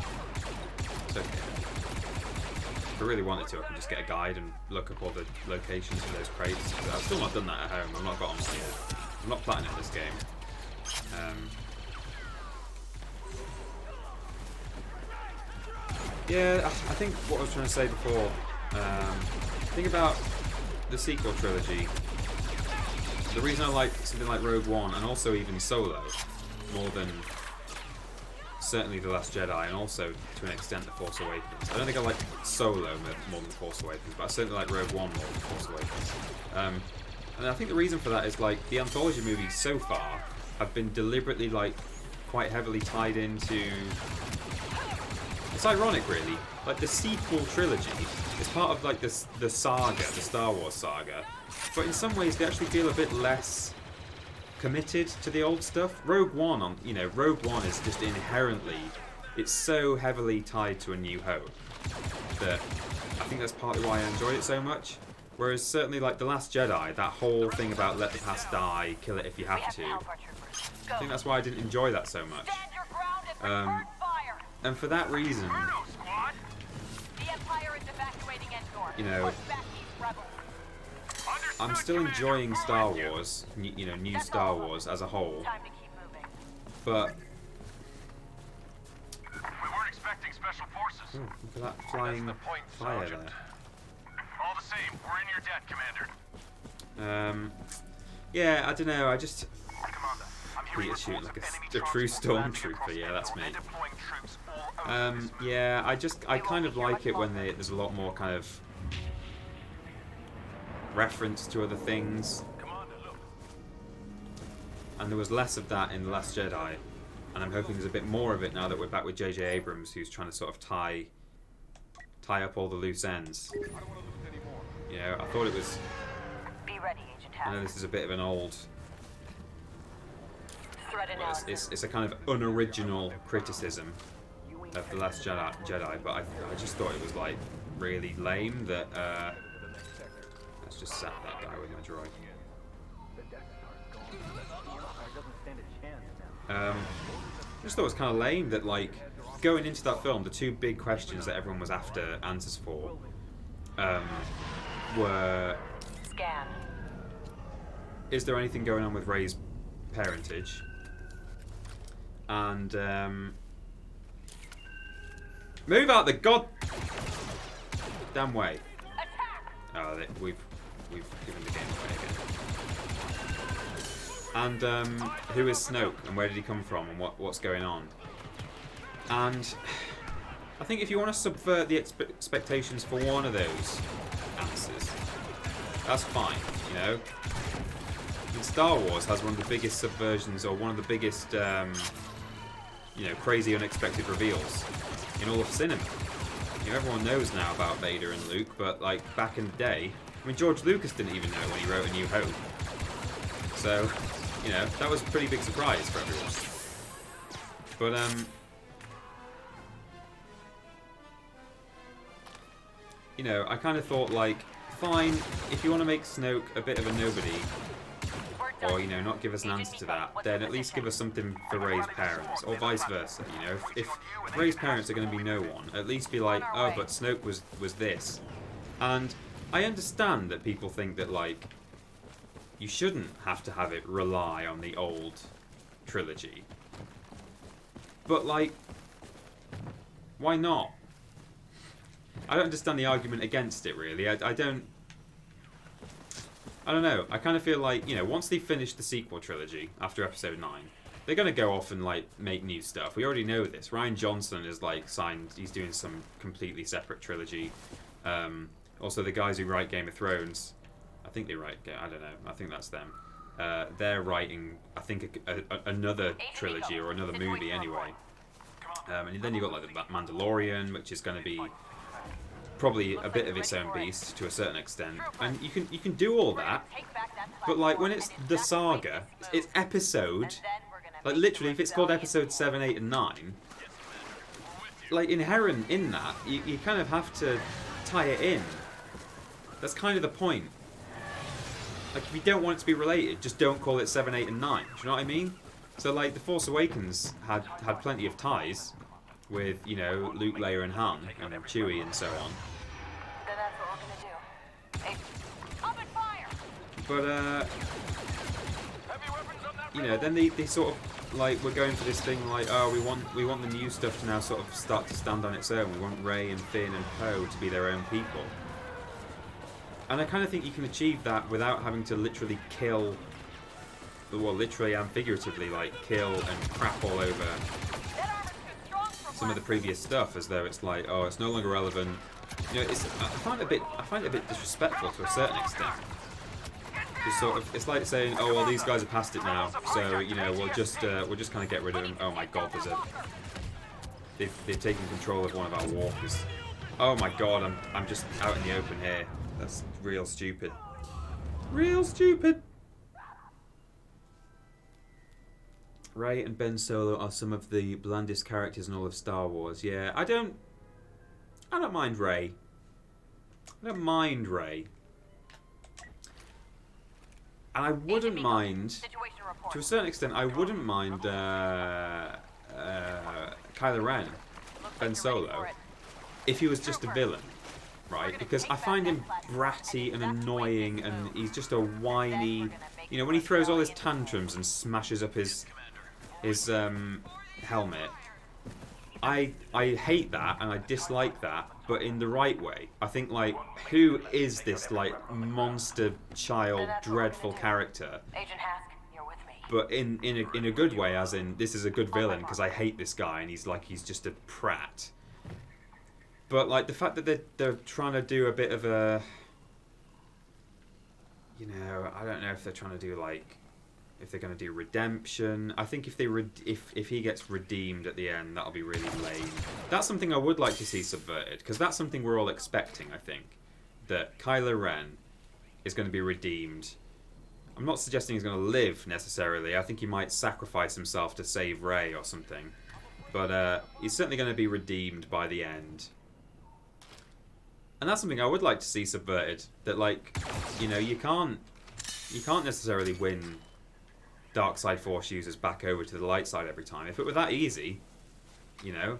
It's okay. If I really wanted to, I could just get a guide and look up all the locations for those crates. But I've still not done that at home. I've not got on yet. I'm not platinum this game. Yeah, I think what I was trying to say before. Think about the sequel trilogy. The reason I like something like Rogue One and also even Solo more than certainly The Last Jedi, and also to an extent The Force Awakens. I don't think I like Solo more than The Force Awakens, but I certainly like Rogue One more than The Force Awakens. And I think the reason for that is like the anthology movies so far have been deliberately like quite heavily tied into... It's ironic really, like the sequel trilogy is part of like the saga, the Star Wars saga, but in some ways they actually feel a bit less committed to the old stuff. Rogue One is just inherently, it's so heavily tied to A New Hope that I think that's partly why I enjoy it so much. Whereas certainly like The Last Jedi, that whole thing about let the past die, kill it if you have to, I think that's why I didn't enjoy that so much. And for that reason, you know, I'm still enjoying Star Wars, new Star Wars as a whole, but We weren't expecting special forces. look at that flying fire there. All the same, we're in your debt, Commander. Yeah, I don't know. I just Commander, I'm hearing Peter shooting reports like of a enemy true charges landing across stormtrooper. the Yeah, that's me. and deploying troops all over this Yeah, I kind of like it when there's a lot more kind of reference to other things, and there was less of that in The Last Jedi, and I'm hoping there's a bit more of it now that we're back with J.J. Abrams, who's trying to sort of tie up all the loose ends. You know, I thought it was... Be ready, Agent I know Hask. this is a bit of an old... Threat Well, analysis. it's a kind of unoriginal criticism of The Last Jedi, but I just thought it was like really lame that let's just sat that guy with my droid. I just thought it was kind of lame that like going into that film, the two big questions that everyone was after answers for were Scan. Is there anything going on with Rey's parentage? And move out the damn way. Oh, we've given the game away again. And who is Snoke, and where did he come from, and what's going on? And I think if you want to subvert the expectations for one of those answers, that's fine, you know. And Star Wars has one of the biggest subversions, or one of the biggest, you know, crazy unexpected reveals in all of cinema. You know, everyone knows now about Vader and Luke, but like back in the day, I mean, George Lucas didn't even know when he wrote A New Hope. So, you know, that was a pretty big surprise for everyone. But you know, I kind of thought, like, fine, if you want to make Snoke a bit of a nobody, or, you know, not give us an answer to that, then at least give us something for Rey's parents, or vice versa, you know. If Rey's parents are going to be no one, at least be like, oh, but Snoke was this. And I understand that people think that, like, you shouldn't have to have it rely on the old trilogy. But, like, why not? I don't understand the argument against it, really. I don't know. I kind of feel like, you know, once they finish the sequel trilogy after Episode 9, they're going to go off and, like, make new stuff. We already know this. Rian Johnson is, like, signed. He's doing some completely separate trilogy. Also, the guys who write Game of Thrones, I think they write... I don't know. I think that's them. They're writing, I think, another trilogy or another movie anyway. And then you've got, like, the Mandalorian, which is going to be probably a bit of its own beast to a certain extent, and you can do all that, but like when it's the saga, it's episode, like literally if it's called episode 7, 8 and 9, like inherent in that, you kind of have to tie it in. That's kind of the point. Like if you don't want it to be related, just don't call it 7, 8 and 9. Do you know what I mean? So like The Force Awakens had plenty of ties with, you know, Luke, Leia and Han, and Chewie and so on. Then that's what we're gonna do. Open fire! But, you know, then they sort of, like, we're going for this thing like, oh, we want the new stuff to now sort of start to stand on its own. We want Rey and Finn and Poe to be their own people. And I kind of think you can achieve that without having to literally kill, well, literally and figuratively, like, kill and crap all over some of the previous stuff, as though it's like, oh, it's no longer relevant. You know, I find it a bit disrespectful to a certain extent. Just sort of, it's like saying, oh, well, these guys are past it now, so you know, we'll just kind of get rid of them. Oh my God, they've taken control of one of our walkers. Oh my God, I'm just out in the open here. That's real stupid. Real stupid. Rey and Ben Solo are some of the blandest characters in all of Star Wars. Yeah, I don't mind Rey. I don't mind Rey. And I wouldn't mind, to a certain extent, I wouldn't mind Kylo Ren, Ben Solo, if he was just a villain, right? Because I find him bratty and annoying, and he's just a whiny, you know, when he throws all his tantrums and smashes up his helmet, I hate that and I dislike that, but in the right way. I think, like, who is this, like, monster child dreadful character, Agent Hask, you're with me. but in a good way, as in this is a good villain because I hate this guy and he's just a prat. But like the fact that they're trying to do a bit of a, you know, I don't know if they're trying to do, like, if they're going to do redemption. I think if he gets redeemed at the end, that'll be really lame. That's something I would like to see subverted, because that's something we're all expecting, I think. That Kylo Ren is going to be redeemed. I'm not suggesting he's going to live, necessarily. I think he might sacrifice himself to save Rey or something. But he's certainly going to be redeemed by the end. And that's something I would like to see subverted. That, like, you know, you can't necessarily win dark side Force users back over to the light side every time. If it were that easy, you know,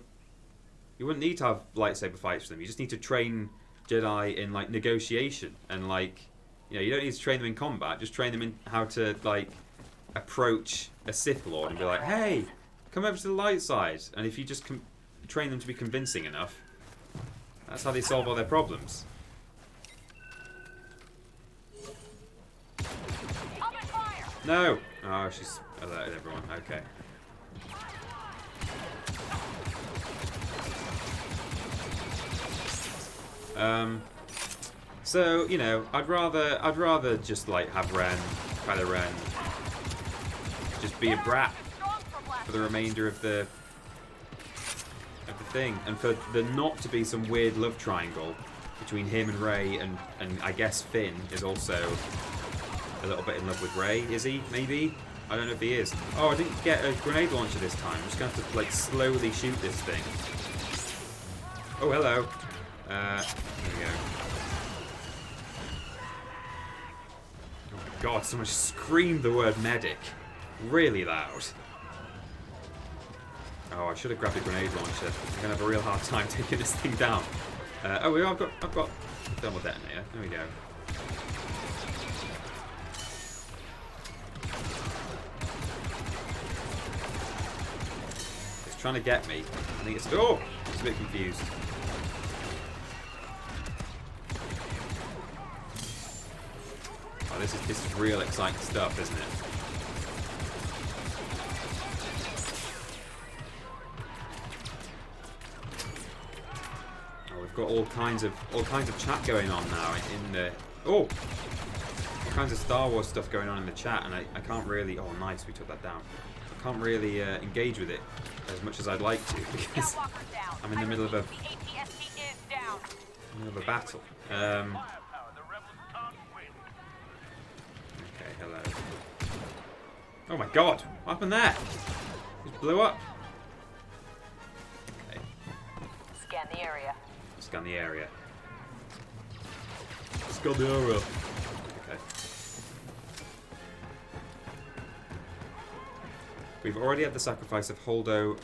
you wouldn't need to have lightsaber fights for them. You just need to train Jedi in, like, negotiation and, like, You know, you don't need to train them in combat. Just train them in how to like approach a Sith Lord and be like, "Hey, come over to the light side." And if you just train them to be convincing enough, that's how they solve all their problems. No! Oh, she's alerted everyone. Okay. So, you know, I'd rather just like have Kylo Ren just be a brat for the remainder of the thing, and for there not to be some weird love triangle between him and Rey, and I guess Finn is also a little bit in love with Rey. Is he? Maybe? I don't know if he is. Oh, I didn't get a grenade launcher this time. I'm just going to have to like slowly shoot this thing. Oh, hello. There we go. Oh my god, someone screamed the word medic really loud. Oh, I should have grabbed a grenade launcher. I'm gonna have a real hard time taking this thing down. Oh, I've got a thermal detonator. There we go. It's trying to get me. I think it's... Oh! It's a bit confused. Oh, this is real exciting stuff, isn't it? Oh, we've got all kinds of chat going on now in the... Oh! All kinds of Star Wars stuff going on in the chat, and I can't really... Oh, nice, we took that down. I can't really engage with it as much as I'd like to, because I'm in the middle of a battle. Okay, hello. Oh my god, what happened there? It just blew up. Okay. Scan the area. Scan the area. Scan the area. Okay. We've already had the sacrifice of Holdo.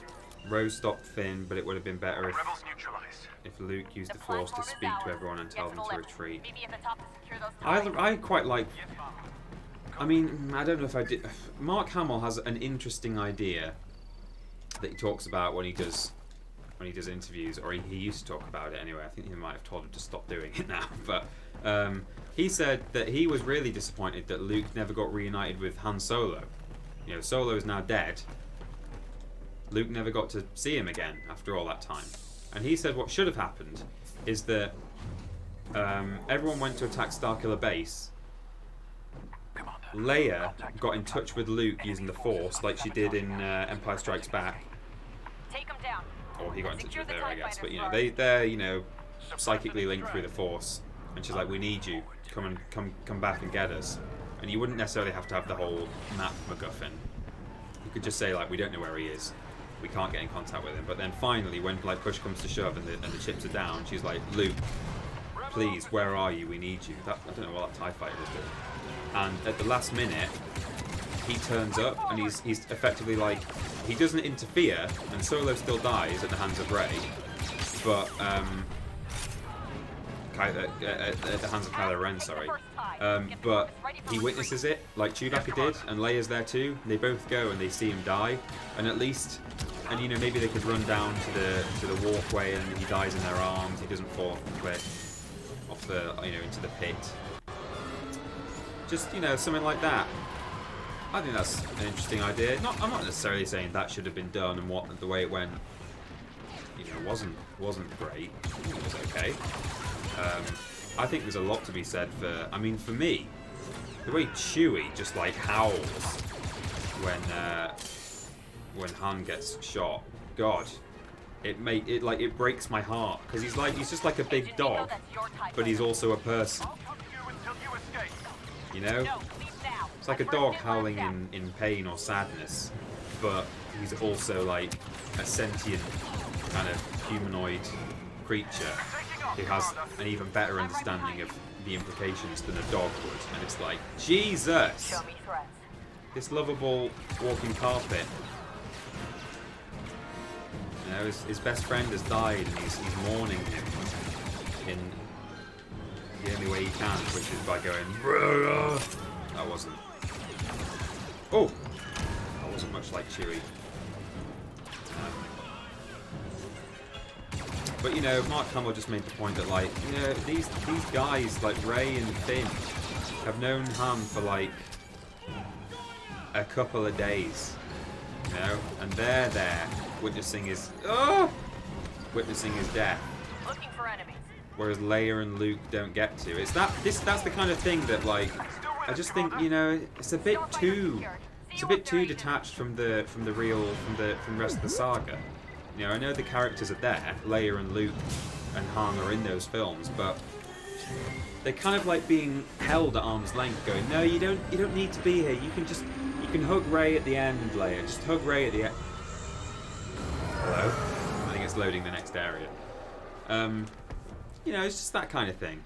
Rose stopped Finn, but it would have been better if Luke used the Force to speak to everyone and tell them to retreat. I quite like... I mean, I don't know if I did... Mark Hamill has an interesting idea that he talks about when he does interviews, or he used to talk about it anyway. I think he might have told him to stop doing it now. But he said that he was really disappointed that Luke never got reunited with Han Solo. You know, Solo is now dead. Luke never got to see him again after all that time. And he said what should have happened is that everyone went to attack Starkiller Base. Leia got in touch with Luke using the Force, like she did in Empire Strikes Back. Take him down. Or he got in touch with her, I guess. But you know, they're you know, psychically linked through the Force. And she's like, "We need you. Come back and get us." And you wouldn't necessarily have to have the whole map MacGuffin. You could just say like, "We don't know where he is. We can't get in contact with him." But then finally, when like push comes to shove and the chips are down, she's like, "Luke, please, where are you? We need you." I don't know what that TIE fighter was doing. And at the last minute, he turns up and he's effectively like, he doesn't interfere, and Solo still dies at the hands of Rey, but at the hands of Kylo Ren, sorry. But he witnesses it, like Chewbacca did, and Leia's there too. They both go and they see him die, and at least, and you know, maybe they could run down to the walkway and he dies in their arms. He doesn't fall off the cliff, off the, you know, into the pit. Just, you know, something like that. I think that's an interesting idea. I'm not necessarily saying that should have been done, and the way it went, you know, wasn't great. I think it was okay. I think there's a lot to be said for. I mean, for me, the way Chewie just like howls when Han gets shot. God, it breaks my heart, because he's just like a big dog, but he's also a person. You know? It's like a dog howling in pain or sadness, but he's also like a sentient kind of humanoid creature who has an even better understanding of the implications than a dog would. And it's like, Jesus! This lovable walking carpet. You know, his best friend has died and he's mourning him in the only way way you can, which is by going. That wasn't. Oh, that wasn't much like Chewie. But you know, Mark Hamill just made the point that like, you know, these guys like Rey and Finn have known Han for like a couple of days, you know, and they're there witnessing his death. Looking for enemies. Whereas Leia and Luke don't get to. It's that's the kind of thing that like I just think, you know, it's a bit too detached from the rest of the saga. You know, I know the characters are there, Leia and Luke and Han are in those films, but they're kind of like being held at arm's length, going, no, you don't need to be here. You can hug Rey at the end, Leia. Just hug Rey at the end. Hello? I think it's loading the next area. You know, it's just that kind of thing.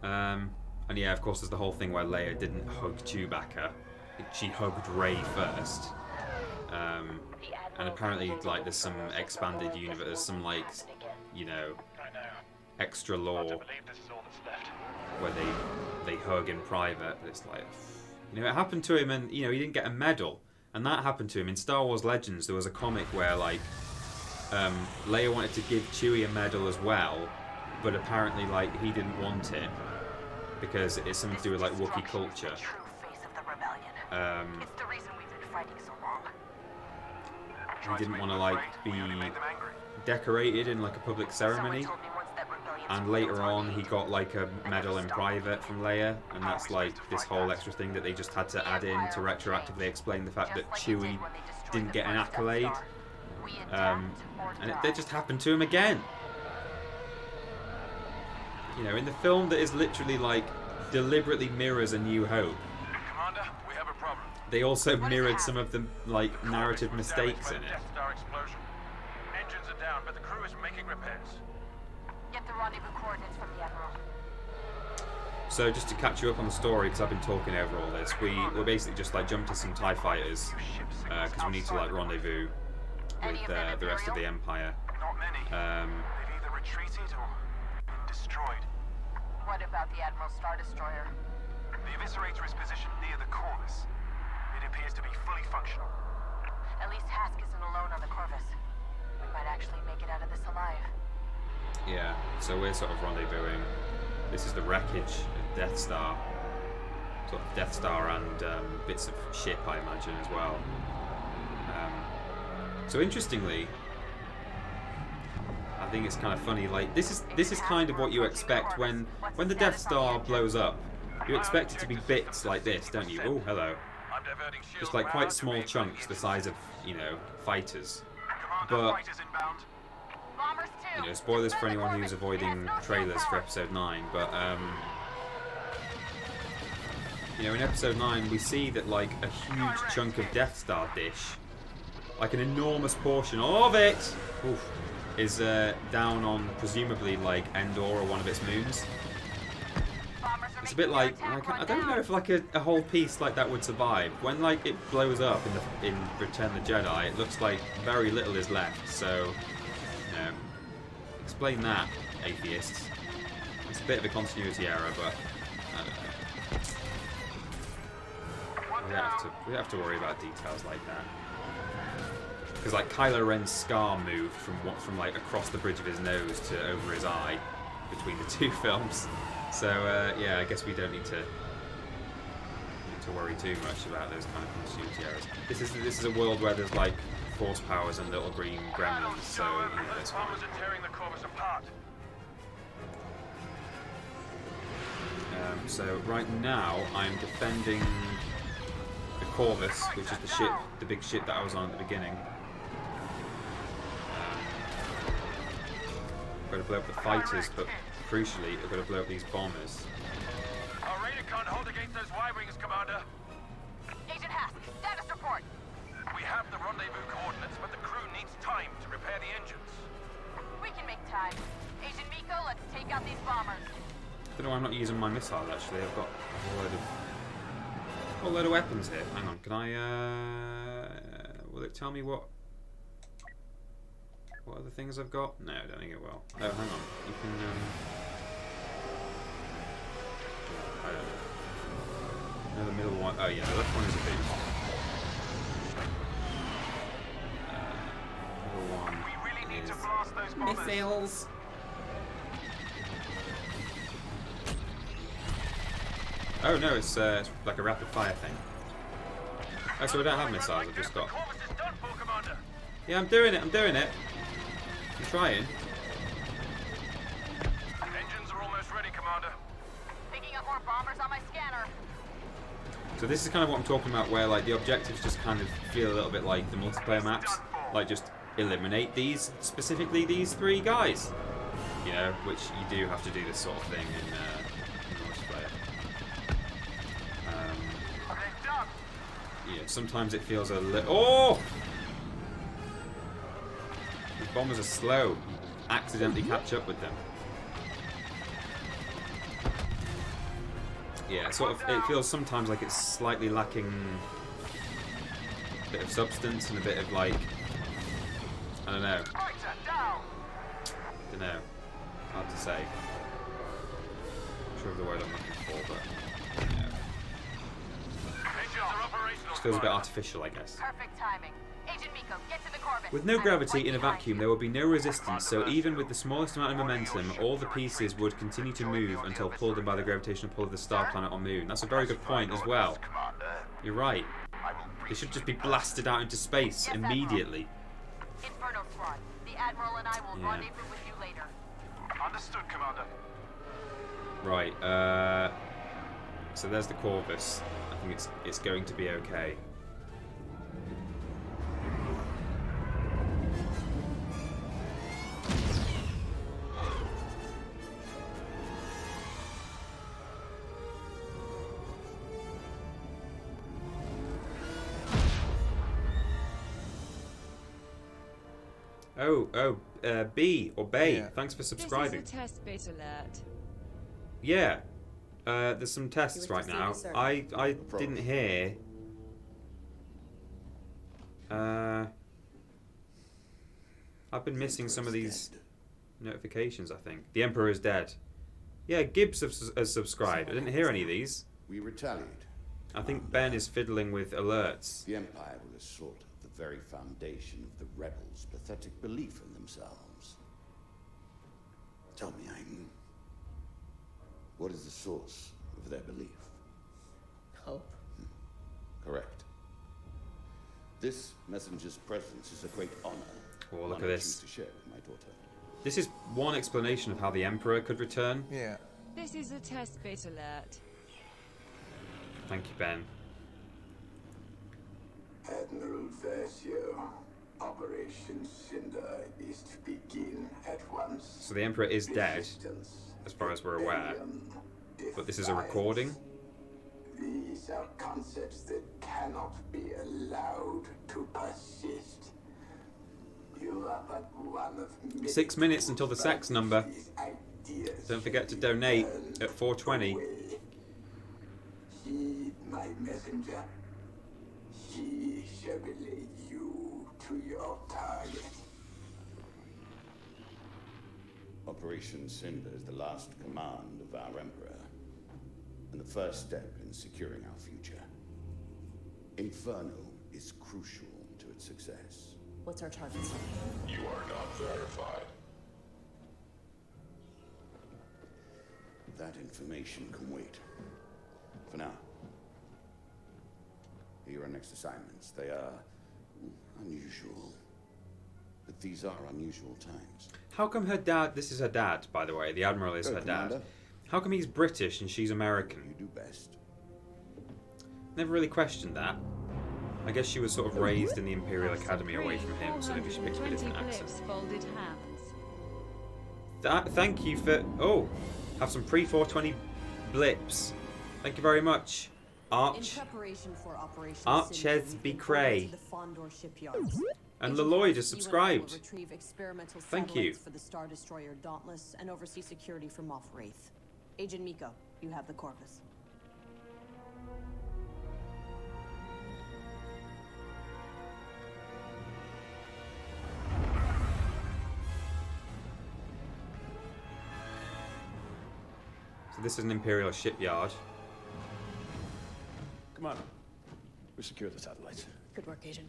And yeah, of course, there's the whole thing where Leia didn't hug Chewbacca. She hugged Rey first. And apparently, like, there's some expanded universe, there's some, like, you know, extra lore where they hug in private. But it's like, you know, it happened to him, and you know, he didn't get a medal, and that happened to him in Star Wars Legends. There was a comic where like Leia wanted to give Chewie a medal as well, but apparently like he didn't want it because it's something to do with like Wookiee culture. It's the reason we've been fighting so long. He didn't want to like be decorated in like a public ceremony, and later on he got like a medal in private from Leia, and that's like this whole extra thing that they just had to add in to retroactively explain the fact that Chewie didn't get an accolade, and it just happened to him again. You know, in the film that is literally like deliberately mirrors A New Hope. Commander, we have a problem. They also mirrored some of the like narrative mistakes in it. Death Star explosion. Engines are down, but the crew is making repairs. Get the rendezvous coordinates from the Admiral. So just to catch you up on the story, because I've been talking over all this, we're basically just like jumped to some TIE fighters because we need to like rendezvous with the rest of the Empire. Not many. They've either retreated or been destroyed. What about the Admiral's Star Destroyer? The Eviscerator is positioned near the Corvus. It appears to be fully functional. At least Hask isn't alone on the Corvus. We might actually make it out of this alive. Yeah, so we're sort of rendezvousing. This is the wreckage of Death Star. Sort of Death Star and bits of ship, I imagine, as well. So interestingly, I think it's kind of funny. Like this is kind of what you expect when the Death Star blows up. You expect it to be bits like this, don't you? Oh, hello. Just like quite small chunks, the size of, you know, fighters. But you know, spoilers for anyone who's avoiding trailers for Episode 9. But you know, in Episode 9, we see that like a huge chunk of Death Star dish, like an enormous portion of it, is down on presumably like Endor or one of its moons. It's a bit like I don't know if like a whole piece like that would survive. When like it blows up in Return of the Jedi, it looks like very little is left. So, you know, explain that, atheists. It's a bit of a continuity error, but I don't know. We have to worry about details like that. Because like Kylo Ren's scar moved from like across the bridge of his nose to over his eye between the two films. So yeah, I guess we don't need to worry too much about those kind of continuity errors. This is a world where there's like force powers and little green gremlins, so you know, that's fine. So right now I'm defending the Corvus, which is the ship, the big ship that I was on at the beginning. I've got to blow up the fighters, but crucially, I've got to blow up these bombers. Our radar can't hold against those Y-wings, Commander. Agent Hask, status report. We have the rendezvous coordinates, but the crew needs time to repair the engines. We can make time. Agent Miko, let's take out these bombers. I don't know why I'm not using my missile, actually. I've got a whole load of weapons here. Hang on, can I... will it tell me what other things I've got? No, I don't think it will. Oh, hang on. You can... Oh yeah, the left one is a boost. Middle one is missiles. Oh no, it's like a rapid fire thing. Oh, so we don't have missiles, I've just got... Yeah, I'm doing it, I'm trying. Engines are almost ready, Commander. Picking up more bombers on my scanner. So this is kind of what I'm talking about, where like the objectives just kind of feel a little bit like the multiplayer maps. Like just eliminate these, specifically these 3 guys. You know, which you do have to do this sort of thing in multiplayer. Yeah, sometimes it feels a little... Oh! These bombers are slow. You accidentally catch up with them. Yeah, sort of. It feels sometimes like it's slightly lacking a bit of substance and a bit of like... I don't know. Hard to say. Not sure of the word I'm looking for, but... Yeah. Just feels a bit artificial, I guess. Perfect timing. Agent Miko, get to the Corvus. With no gravity in a vacuum, there will be no resistance, so even with the smallest amount of momentum, all the pieces would continue to move until pulled in by the gravitational pull of the star, planet, or moon. That's a very good point as well. You're right. They should just be blasted out into space immediately. Inferno Squad, the Admiral and I will rendezvous with you later. Understood, Commander. Right, so there's the Corvus. I think it's going to be okay. B or Bay. Yeah. Thanks for subscribing. This is a test bit alert. Yeah. There's some tests right now. I didn't hear. I've been missing some of these notifications, I think. The Emperor is dead. Yeah, Gibbs has subscribed. I didn't hear any of these. We retaliate. I think Ben is fiddling with alerts. The Empire will assault the very foundation of the rebels' pathetic belief in themselves. Tell me, Aiden, what is the source of their belief? Hope. Correct. This messenger's presence is a great honor. Oh, look at this. To share with my daughter. This is one explanation of how the Emperor could return. Yeah. This is a test bit alert. Thank you, Ben. Admiral Versio, Operation Cinder is to begin at once. So the Emperor is dead, as far as we're aware. But this is a recording. These are concepts that cannot be allowed to persist. You are but one of 6 minutes until the sex number. Don't forget to donate at 4:20. Heed my messenger. He shall relay you to your target. Operation Cinder is the last command of our Emperor, and the first step in securing our future. Inferno is crucial to its success. What's our target? You are not verified. That information can wait. For now. Here are next assignments. They are unusual. But these are unusual times. How come her dad... This is her dad, by the way. The Admiral is her dad. How come he's British and she's American? You do best. Never really questioned that. I guess she was sort of raised in the Imperial Academy away from him, so maybe she picked up a different accent. Folded hands. Thank you for... Oh! Have some pre-420 blips. Thank you very much. Arches B. Cray. And Lloyd has subscribed. Thank you. For the Star Destroyer Dauntless and oversee security for Moff Wraith. Agent Miko, you have the Corvus. So this is an Imperial shipyard. Commander, we secured the satellites. Good work, Agent.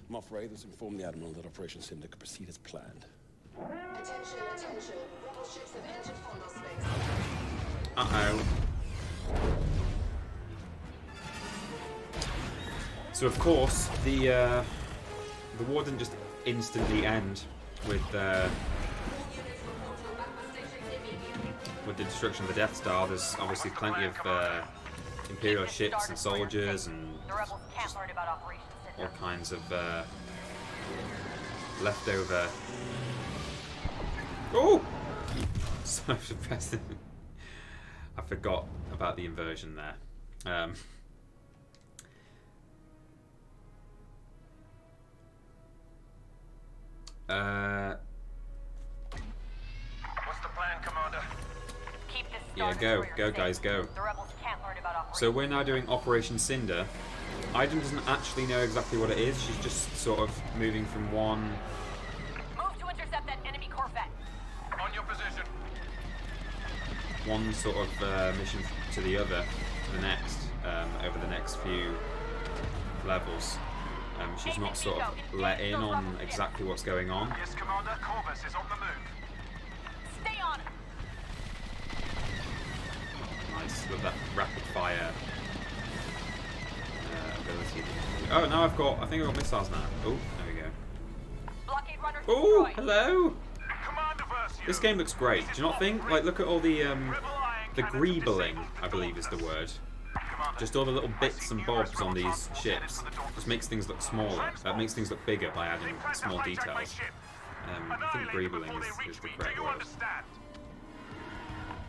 Moff Wraith has informed the Admiral that Operation Cinder could proceed as planned. Attention, attention. Rebel ships have entered Fondo space. Uh-oh. So of course, the war didn't just instantly end with the destruction of the Death Star. There's obviously plenty of Imperial ships and soldiers and just all kinds of leftover. Oh, so suppressed. I forgot about the inversion there. What's the plan, Commander? Keep this Yeah, go guys, go. The rebels can't learn about operations. So we're now doing Operation Cinder. Iden doesn't actually know exactly what it is. She's just sort of moving from one. Move to intercept that enemy Corvette. On your position. One sort of mission to the other, to the next, over the next few levels. She's not sort of let in on exactly what's going on. Yes, Commander. Corvus is on the move. Stay on. Nice, with that rapid fire ability. Oh, now I think I've got missiles now. Oh, there we go. Blockade runners Oh, destroyed. hello! Commander Versio. This game looks great. Do you not think? Like, look at all the greebling, I believe is the word. Just all the little bits and bobs on these ships. Just makes things look smaller. Makes things look bigger by adding small details. I think greebling is the correct word.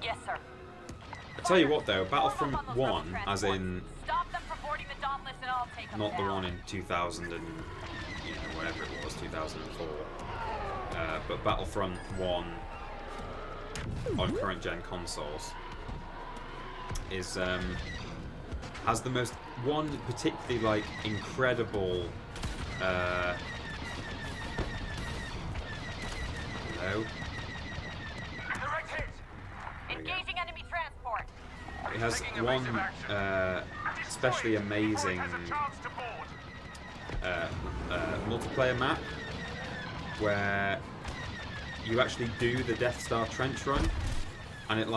Yes, sir. I tell you what though, Battlefront 1, as in Stop them from boarding the Dauntless and I'll take them not the down. one in 2000 and whatever it was, 2004, but Battlefront 1 on current gen consoles is has the most one particularly like incredible hello. Direct hit. Engaging enemy transport. It has one especially amazing multiplayer map where you actually do the Death Star trench run, and it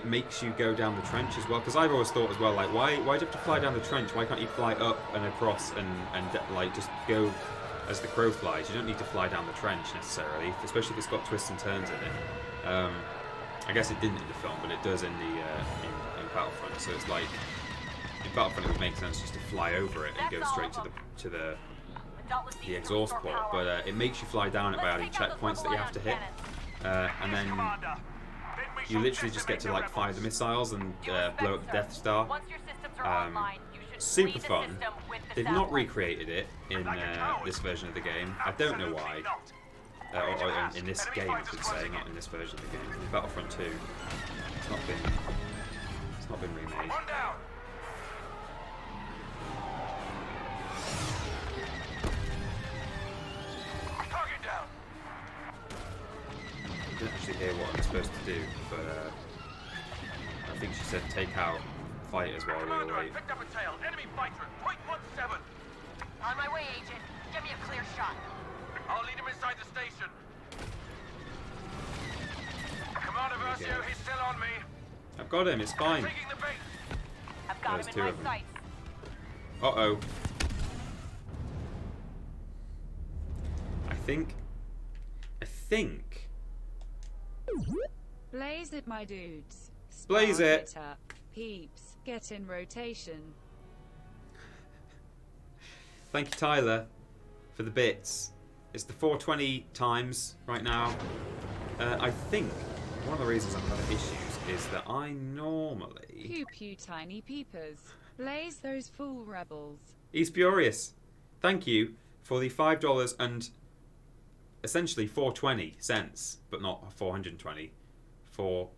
makes you go down the trench as well. Because I've always thought as well, like, why do you have to fly down the trench? Why can't you fly up and across and like just go as the crow flies? You don't need to fly down the trench necessarily, especially if it's got twists and turns in it. I guess it didn't in the film, but it does in the in Battlefront. So it's like in Battlefront it would make sense just to fly over it and go straight to the exhaust port. But it makes you fly down it by adding checkpoints that you have to hit, and then you literally just get to like fire the missiles and blow up the Death Star. Super fun. They've not recreated it in this version of the game. I don't know why. Or in this game, I should say, not in this version of the game. In Battlefront 2, it's not been remade. I didn't actually hear what I'm supposed to do, but I think she said take out fighters while we were away. Picked up a tail. Enemy fighter at .17. On my way, Agent. Give me a clear shot. I'll lead him inside the station. Commander Versio, he's still on me. I've got him, it's fine. Taking the bait. I've got There's him two in of my them. sights. Uh-oh. I think. Blaze it, my dudes. Blaze Spark it. up. Peeps, get in rotation. Thank you, Tyler, for the bits. It's the 420 times right now. I think one of the reasons I'm having issues is that I normally... Pew pew tiny peepers. Blaze those fool rebels. He's furious. Thank you for the $5 and essentially 420 cents, but not 420, for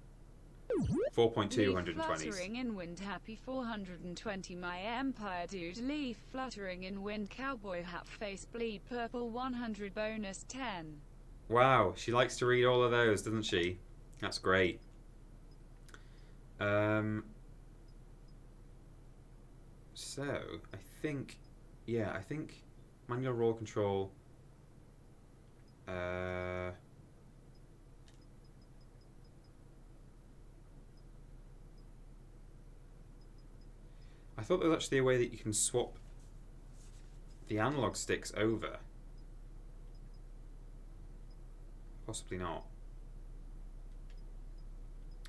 4.220. Fluttering in wind, happy 420. My empire dude. Leaf fluttering in wind, cowboy hat, face bleed purple 100 bonus 10. Wow, she likes to read all of those, doesn't she? That's great. So, I think... Yeah, I think manual roll control... I thought there was actually a way that you can swap the analog sticks over. Possibly not.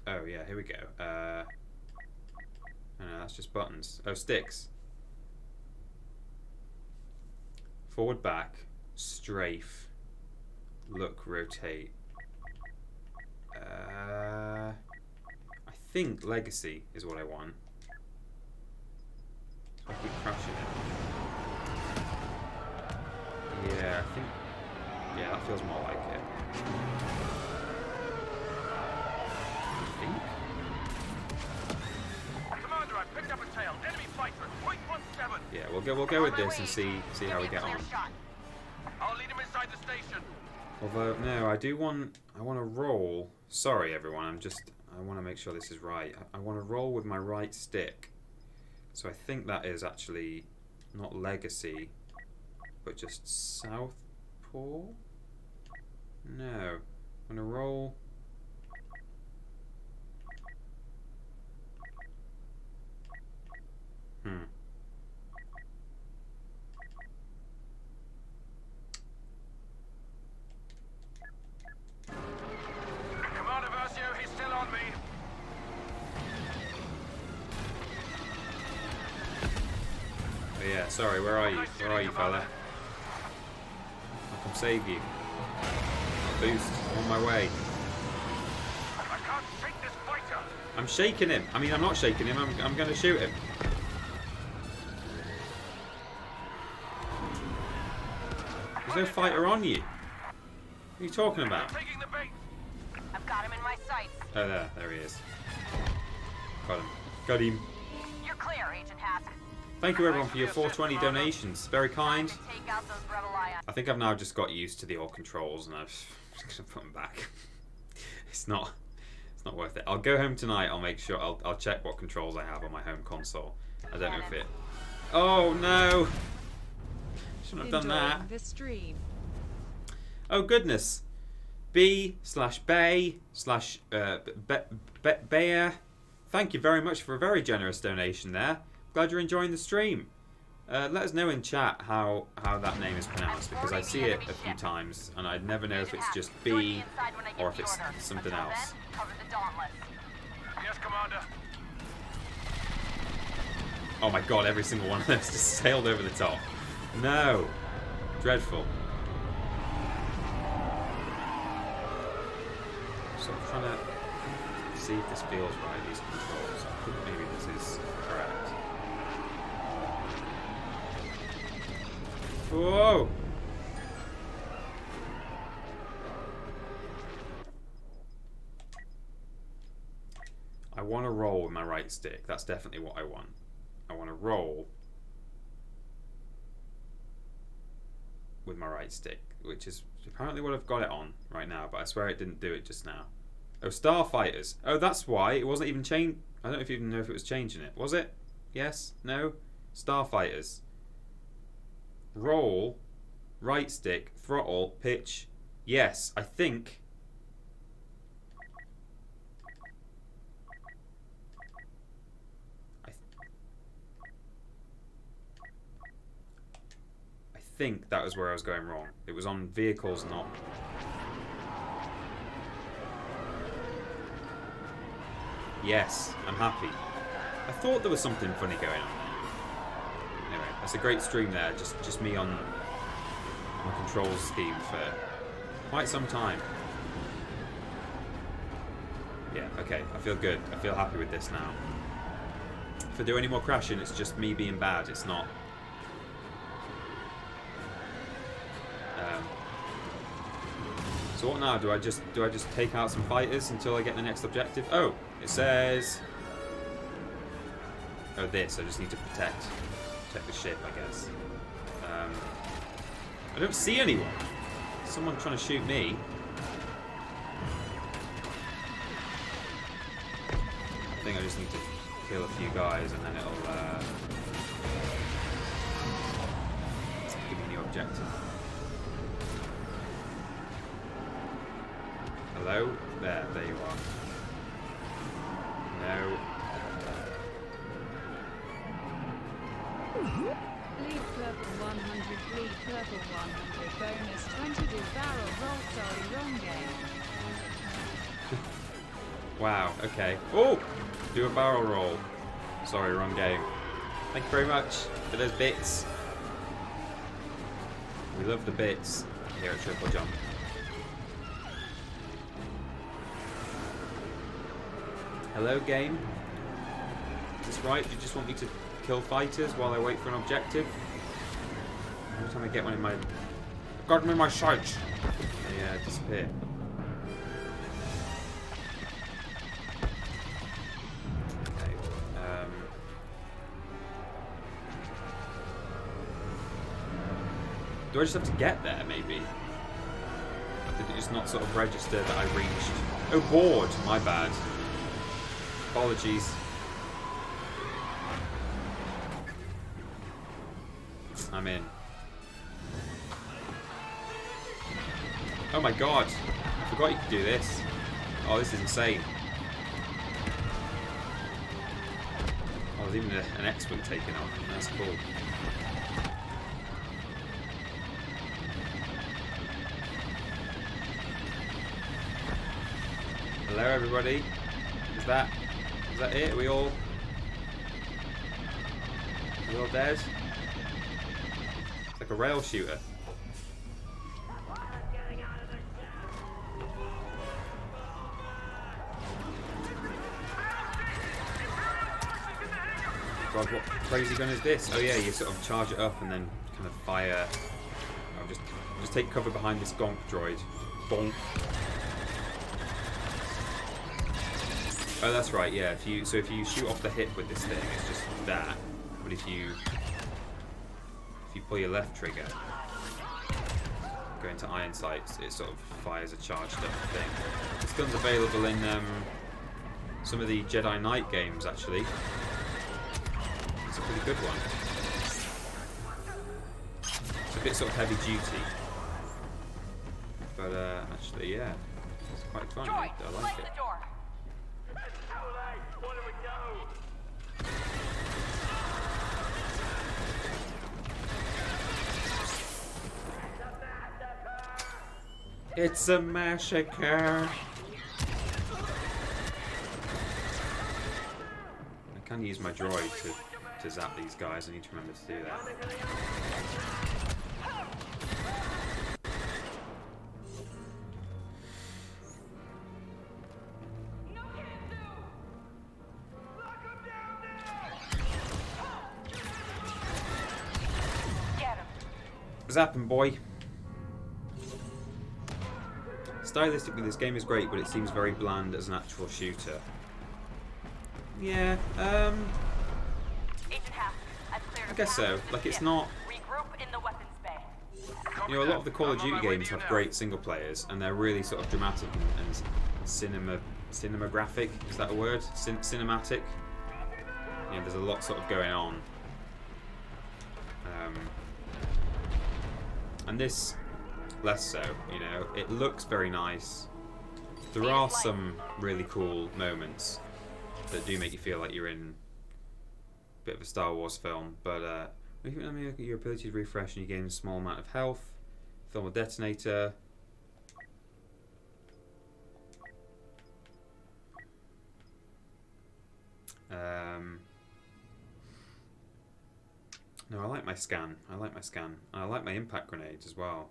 Oh yeah, here we go. Oh no, that's just buttons. Oh, sticks. Forward, back, strafe, look, rotate. I think legacy is what I want. So I keep crashing it. Yeah, I think... Yeah, that feels more like it. I think? Commander, I picked up a tail. Enemy fighter, 0.17. Yeah, we'll go with this and see how we get on. I'll lead him inside the station. Although no, I want to roll. Sorry everyone, I want to make sure this is right. I want to roll with my right stick. So I think that is actually not legacy, but just southpaw? No. I'm gonna roll. Commander Versio, he's still on me. Oh yeah, sorry, where are you? Where are you, fella? I'll come save you. Boost, on my way. I can't shake this fighter. I'm shaking him. I mean, I'm not shaking him. I'm going to shoot him. There's no fighter on you. What are you talking about? Taking the bait. I've got him in my sights. Oh, there he is. Got him. Got him. You're clear, Agent Hask. Thank you everyone for your 420 donations. Very kind. Take out those rebel ions. I think I've now just got used to the old controls and I've just gonna put them back. It's not worth it. I'll go home tonight. I'll make sure I'll check what controls I have on my home console. I don't know if it. Oh no! Shouldn't have done that. The stream. Oh goodness. B/Bay/Bayer. Thank you very much for a very generous donation there. Glad you're enjoying the stream. Let us know in chat how that name is pronounced, because I see it a few times and I never know if it's just B or if it's something else. Yes, Commander. Oh my god, every single one of those just sailed over the top. No. Dreadful. So I'm trying to see if this feels right, these controls. I think maybe this is correct. Whoa! I want to roll with my right stick. That's definitely what I want. I want to roll with my right stick, which is apparently what I've got it on right now, but I swear it didn't do it just now. Oh, Starfighters. Oh, that's why. It wasn't even changed. I don't know if you even know if it was changing it. Was it? Yes? No? Starfighters. Roll, right stick, throttle, pitch. Yes, I think. I think that was where I was going wrong. It was on vehicles, not. Yes, I'm happy. I thought there was something funny going on. Anyway, that's a great stream there. Just me on my controls scheme for quite some time. Yeah, okay, I feel good. I feel happy with this now. If I do any more crashing, it's just me being bad. It's not. So what now? Do I just take out some fighters until I get the next objective? Oh, it says. Oh, this. I just need to protect the ship, I guess. I don't see anyone. Someone trying to shoot me. I think I just need to kill a few guys and then it'll objective. Hello? There you are. No. Lead purple 100, lead purple 100, bonus 20 do barrel roll, sorry, wrong game. Wow, okay. Oh! Do a barrel roll. Sorry, wrong game. Thank you very much for those bits. We love the bits here at TripleJump. Hello, game. Is this right? Do you just want me to kill fighters while I wait for an objective? Every time I get one in my... Got them in my sights! They disappear. Okay. Do I just have to get there, maybe? Did it just not sort of register that I reached... Oh, board! My bad. Apologies. I'm in. Oh my god! I forgot you could do this. Oh, this is insane. Oh, there's even an X-Wing taken off. That's cool. Hello, everybody. Is that it? Are we all dead? It's like a rail shooter. God, what crazy gun is this? Oh yeah, you sort of charge it up and then kind of fire. Oh, just take cover behind this gonk droid. Bonk. Oh, that's right. Yeah. If you shoot off the hip with this thing, it's just that. But if you pull your left trigger, go into iron sights, it sort of fires a charged up thing. This gun's available in some of the Jedi Knight games, actually. It's a pretty good one. It's a bit sort of heavy duty, but actually, yeah, it's quite fun. I like it. It's a massacre. I can use my droid to zap these guys. I need to remember to do that. Zap him, boy. Stylistically, this game is great, but it seems very bland as an actual shooter. Yeah, I guess so. Like, it's not... You know, a lot of the Call of Duty games have great single players, and they're really sort of dramatic and cinematographic. Is that a word? Cinematic? You know, there's a lot sort of going on. And this... less so, you know. It looks very nice. There are some really cool moments that do make you feel like you're in a bit of a Star Wars film, but your ability to refresh and you gain a small amount of health. Thermal detonator. No, I like my scan. I like my impact grenades as well.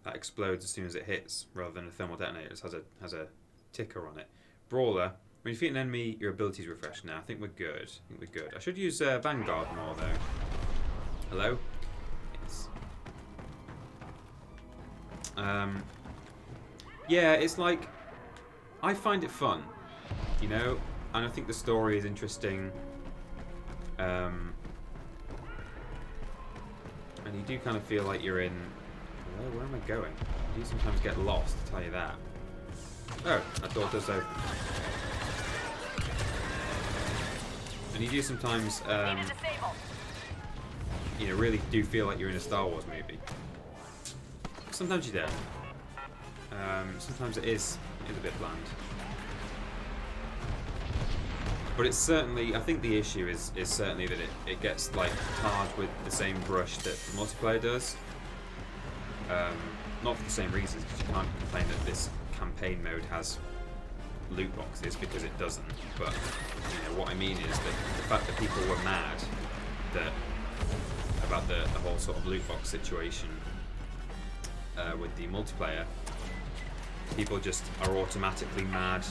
That explodes as soon as it hits, rather than a thermal detonator. It has a ticker on it. Brawler. When you defeat an enemy, your abilities refresh. Now, I think we're good. I should use Vanguard more, though. Hello? Yes. Yeah, it's like... I find it fun, you know? And I think the story is interesting. And you do kind of feel like you're in... Where am I going? I do sometimes get lost, I'll tell you that. Oh, that door does open. And you do sometimes... you know, really do feel like you're in a Star Wars movie. Sometimes you don't. Sometimes it is a bit bland. But it's certainly, I think the issue is certainly that it gets like tarred with the same brush that the multiplayer does. Not for the same reasons, because you can't complain that this campaign mode has loot boxes, because it doesn't. But you know what I mean is that the fact that people were mad about the whole sort of loot box situation with the multiplayer, people just are automatically mad.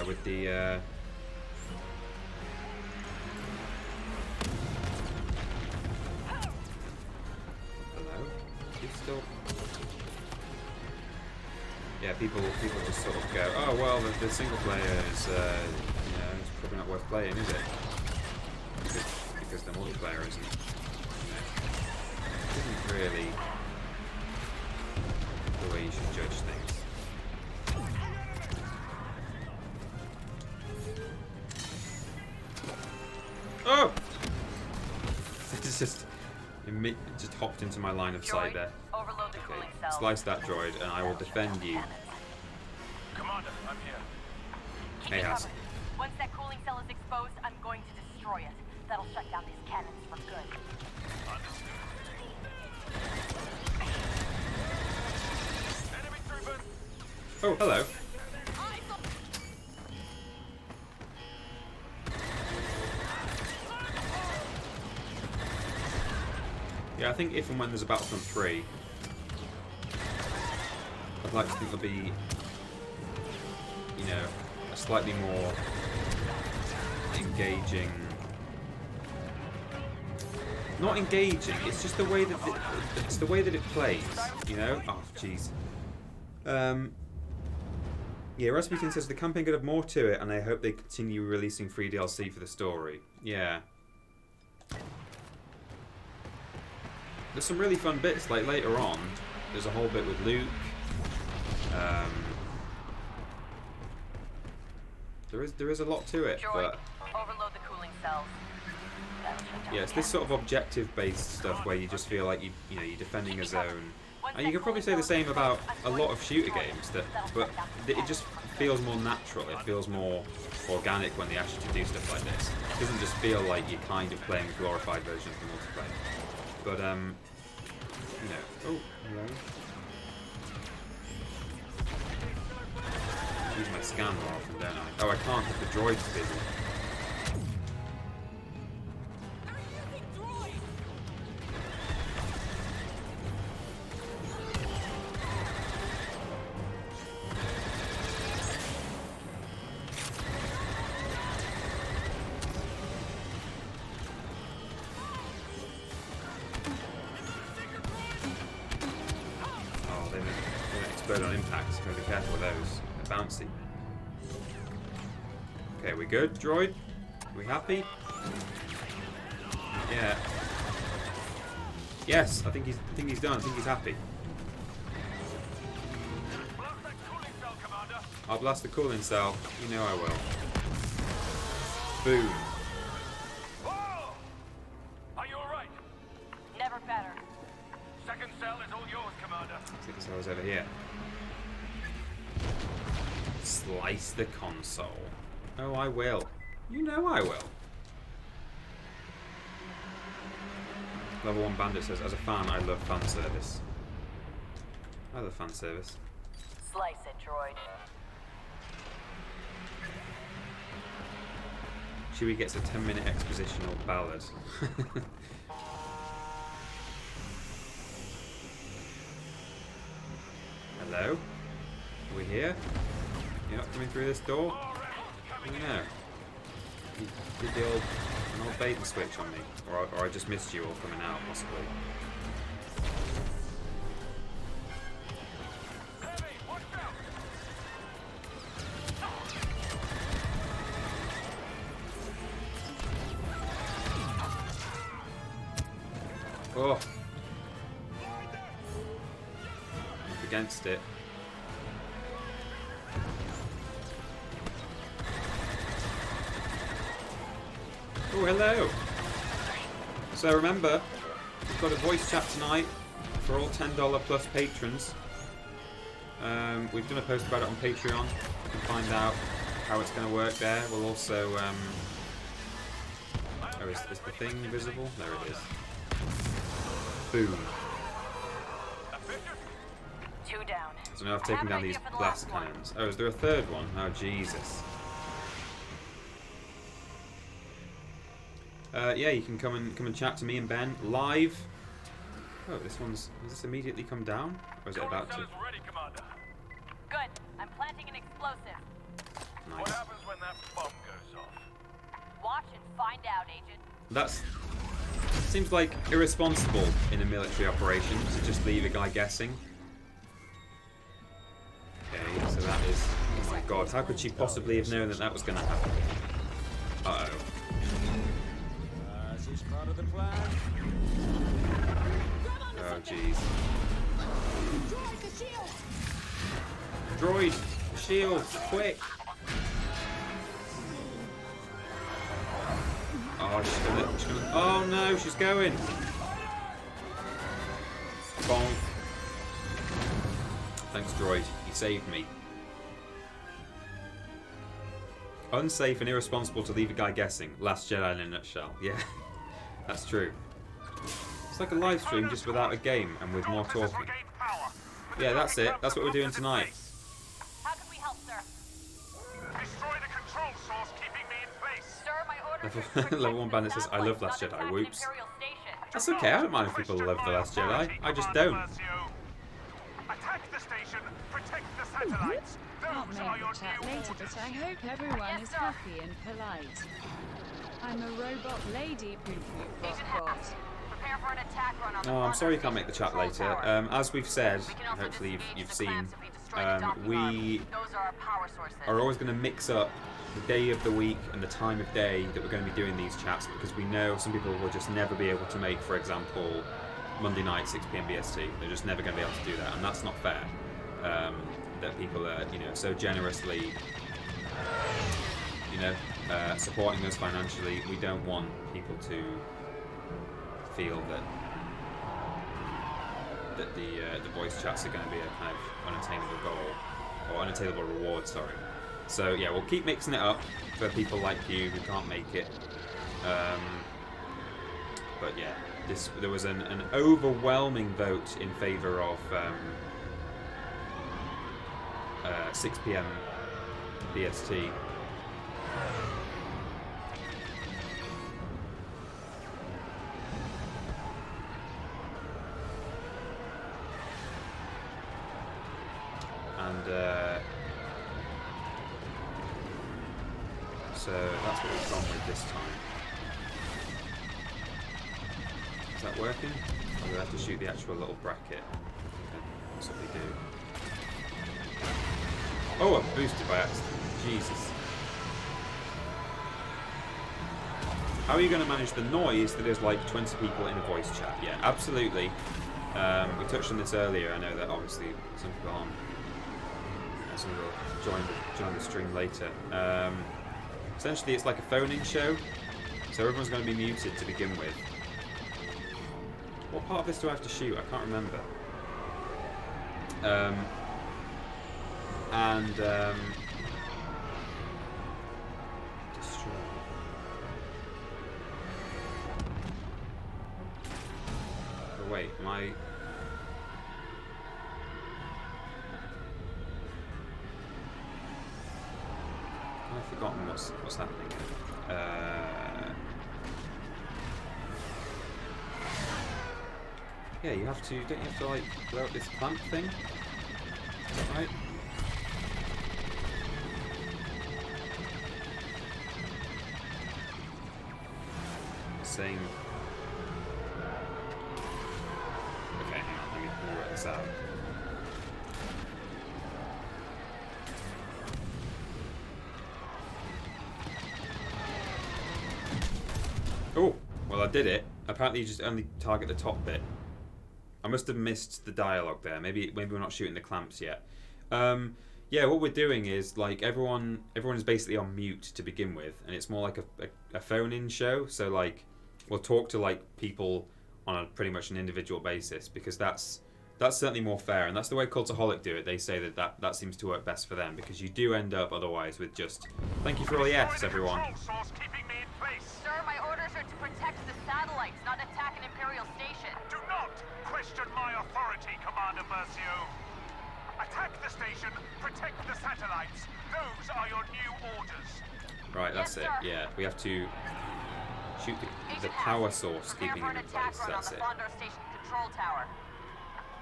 With the hello? You still? Yeah, people just sort of go, oh well, the single player is, you know, it's probably not worth playing, is it? Because the multiplayer isn't really the way you should judge things. Oh! It's just hopped into my line of sight there. Overload the cooling cell. Slice that droid, and I will defend you. Commander, I'm here. Keep it covered. Once that cooling cell is exposed, I'm going to destroy it. That'll shut down these cannons for good. Enemy troopers. Oh, hello. Yeah, I think if and when there's a Battlefront 3, I'd like to think there'll be, you know, a slightly more engaging. Not engaging. It's just the way that it plays. You know. Oh, jeez. Yeah, Rasputin says the campaign could have more to it, and I hope they continue releasing free DLC for the story. Yeah. There's some really fun bits, like later on, there's a whole bit with Luke. There is a lot to it, but overload the cooling cells. yeah, it's this sort of objective-based stuff where you just feel like you're defending a zone, and you could probably say the same about a lot of shooter games. But it just feels more natural. It feels more organic when they ask you to do stuff like this. It doesn't just feel like you're kind of playing a glorified version of the multiplayer. But, you know... Oh, hello. Use my scan more often, don't I? Oh, I can't if the droid's busy. On impact, so be careful with those. They're bouncy. Okay, we good, droid? We happy? Yeah. Yes, I think he's done. I think he's happy. I'll blast the cooling cell. You know I will. Boom. Whoa! Are you alright? Never better. Second cell is all yours, Commander. Second cell is over here. Slice the console. Oh, I will. You know I will. Level 1 Bandit says, as a fan, I love fan service. I love fan service. Slice it, droid. Chewie gets a 10-minute expositional ballad. Hello? Are we here? You're not coming through this door? Oh no. You did an old bait and switch on me. Or I just missed you all coming out, possibly. Oh. Up against it. Oh, hello. So remember, we've got a voice chat tonight for all $10 plus patrons. We've done a post about it on Patreon. You can find out how it's going to work there. We'll also... Oh, is the thing visible? There it is. Boom. 2 down. So now I've taken down these blast cannons. Oh, is there a third one? Oh, Jesus. Yeah, you can come and chat to me and Ben live. Oh, this one's... Has this immediately come down? Or is it about to... Ready, Commander. Good. I'm planting an explosive. Nice. What happens when that bomb goes off? Watch and find out, Agent. That's... Seems like irresponsible in a military operation to just leave a guy guessing. Okay, so that is... Oh my god, how could she possibly have known that that was going to happen? Uh-oh. Is this part of the plan? Oh, jeez. Droid, the shield, quick! Oh, she's gonna... Oh no, she's going! Bonk. Thanks, droid. You saved me. Unsafe and irresponsible to leave a guy guessing. Last Jedi in a nutshell. Yeah, that's true. It's like a live stream just without a game and with more talking. Yeah, that's it. That's what we're doing tonight. How can we help, sir? Destroy the control source keeping me in place. Sir, my order Level 1 bandit says, I love Last Jedi. Whoops. That's okay, I don't mind if people love The Last Jedi. I just don't. Attack the station, protect the satellites. Can't make the chat later, but I hope everyone is happy and polite. I'm a robot lady poo-poo bot. Prepare for an attack run on the Oh, I'm sorry you can't make the chat later. As we've said, hopefully you've seen, we are always going to mix up the day of the week and the time of day that we're going to be doing these chats, because we know some people will just never be able to make, for example, Monday night 6 PM BST. They're just never going to be able to do that, and that's not fair. That people are, so generously, supporting us financially. We don't want people to feel that the voice chats are going to be a kind of unattainable goal, or unattainable reward. Sorry. So yeah, we'll keep mixing it up for people like you who can't make it. But yeah, there was an overwhelming vote in favour of 6 PM BST. And so that's what we've gone with this time. Is that working? Or do we have to shoot the actual little bracket? Okay, possibly do. Oh, I'm boosted by accident. Jesus. How are you going to manage the noise that is like 20 people in a voice chat? Yeah, absolutely. We touched on this earlier. I know that obviously some people aren't. Some will join the stream later. Essentially, it's like a phone-in show, so everyone's going to be muted to begin with. What part of this do I have to shoot? I can't remember. Destroy. Oh wait, am I? I've forgotten what's happening. Yeah, you have to. Don't you have to like blow up this clamp thing? Is that right? Saying. Okay, hang on. Let me work this out. Oh, well I did it. Apparently you just only target the top bit. I must have missed the dialogue there. Maybe we're not shooting the clamps yet. Yeah, what we're doing is like everyone is basically on mute to begin with, and it's more like a phone-in show. So like we'll talk to like people on a pretty much an individual basis, because that's certainly more fair, and that's the way Cultaholic do it. They say that seems to work best for them, because you do end up otherwise with just thank you for all the Fs, everyone. Sir, my orders are to protect the satellites, not attack an Imperial station. Do not question my authority, Commander Versio. Attack the station, protect the satellites. Those are your new orders. Right, that's it. Yeah, we have to shoot the power source, keeping him in place. That's it. Station control tower.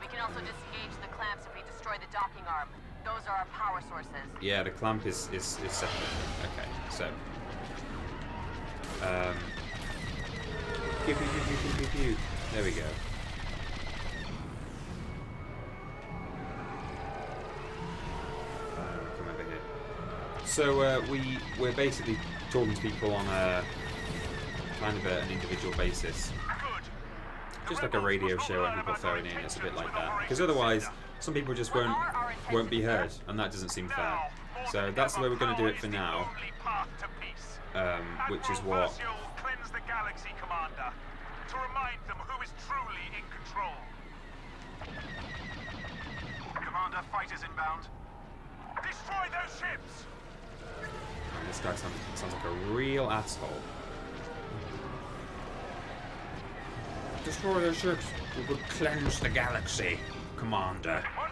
We can also disengage the clamps if we destroy the docking arm. Those are our power sources. Yeah, the clamp is separate. Okay, so pew, pew, pew, pew, pew, pew. There we go. Come over here. So we're basically talking to people on a kind of an individual basis. Just like a radio show when people phone in, it's a bit like that. Because otherwise, some people just won't be heard, and that doesn't seem fair. So that's the way we're going to do it for now. Which is what. Cleanse the galaxy, Commander, to remind them who is truly in control. Commander, fighters inbound. Destroy those ships. And this guy sounds like a real asshole. Destroy those ships. We will cleanse the galaxy, Commander. One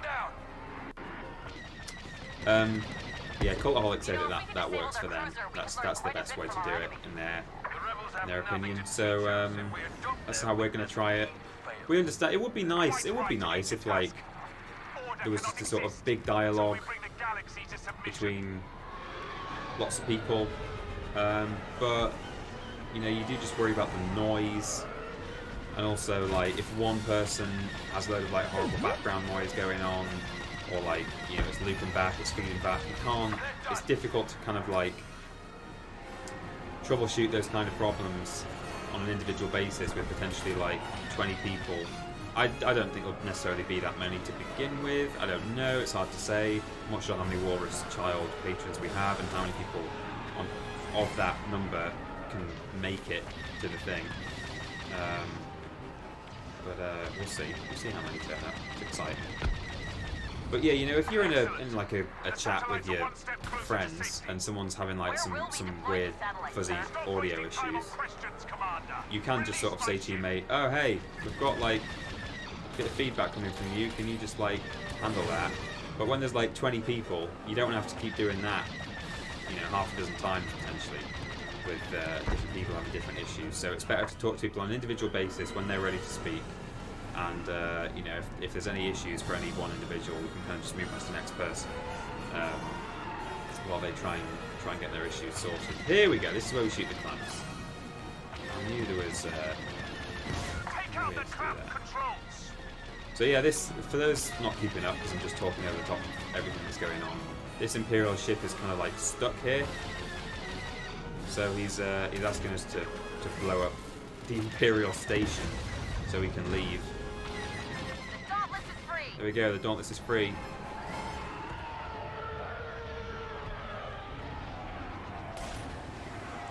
down. Yeah, Cultaholic say that works for them. That's the best way to do it in their opinion. So that's how we're gonna try it. We understand. It would be nice. It would be nice if like there was just a sort of big dialogue between lots of people. But you know, you do just worry about the noise. And also, like, if one person has a load of like horrible background noise going on, or like, you know, it's looping back, it's feeding back, you can't. It's difficult to kind of like troubleshoot those kind of problems on an individual basis with potentially like 20 people. I don't think there'll necessarily be that many to begin with. I don't know. It's hard to say. I'm not sure how many Walrus Child patrons we have and how many people of that number can make it to the thing. But we'll see. We'll see how many turn up. It's exciting. But yeah, you know, if you're in like a chat with your friends and someone's having like some weird fuzzy audio issues, you can just sort of say to your mate, "Oh hey, we've got like a bit of feedback coming from you. Can you just like handle that?" But when there's like 20 people, you don't have to keep doing that. You know, half a dozen times potentially, with different people having different issues. So it's better to talk to people on an individual basis when they're ready to speak. And you know, if there's any issues for any one individual, we can kind of just move on to the next person while they try and get their issues sorted. Here we go. This is where we shoot the clamps. I knew there was. So yeah, this, for those not keeping up, because I'm just talking over the top of everything that's going on. This Imperial ship is kind of like stuck here. So he's asking us to blow up the Imperial station so we can leave. The Dauntless is free. There we go, the Dauntless is free.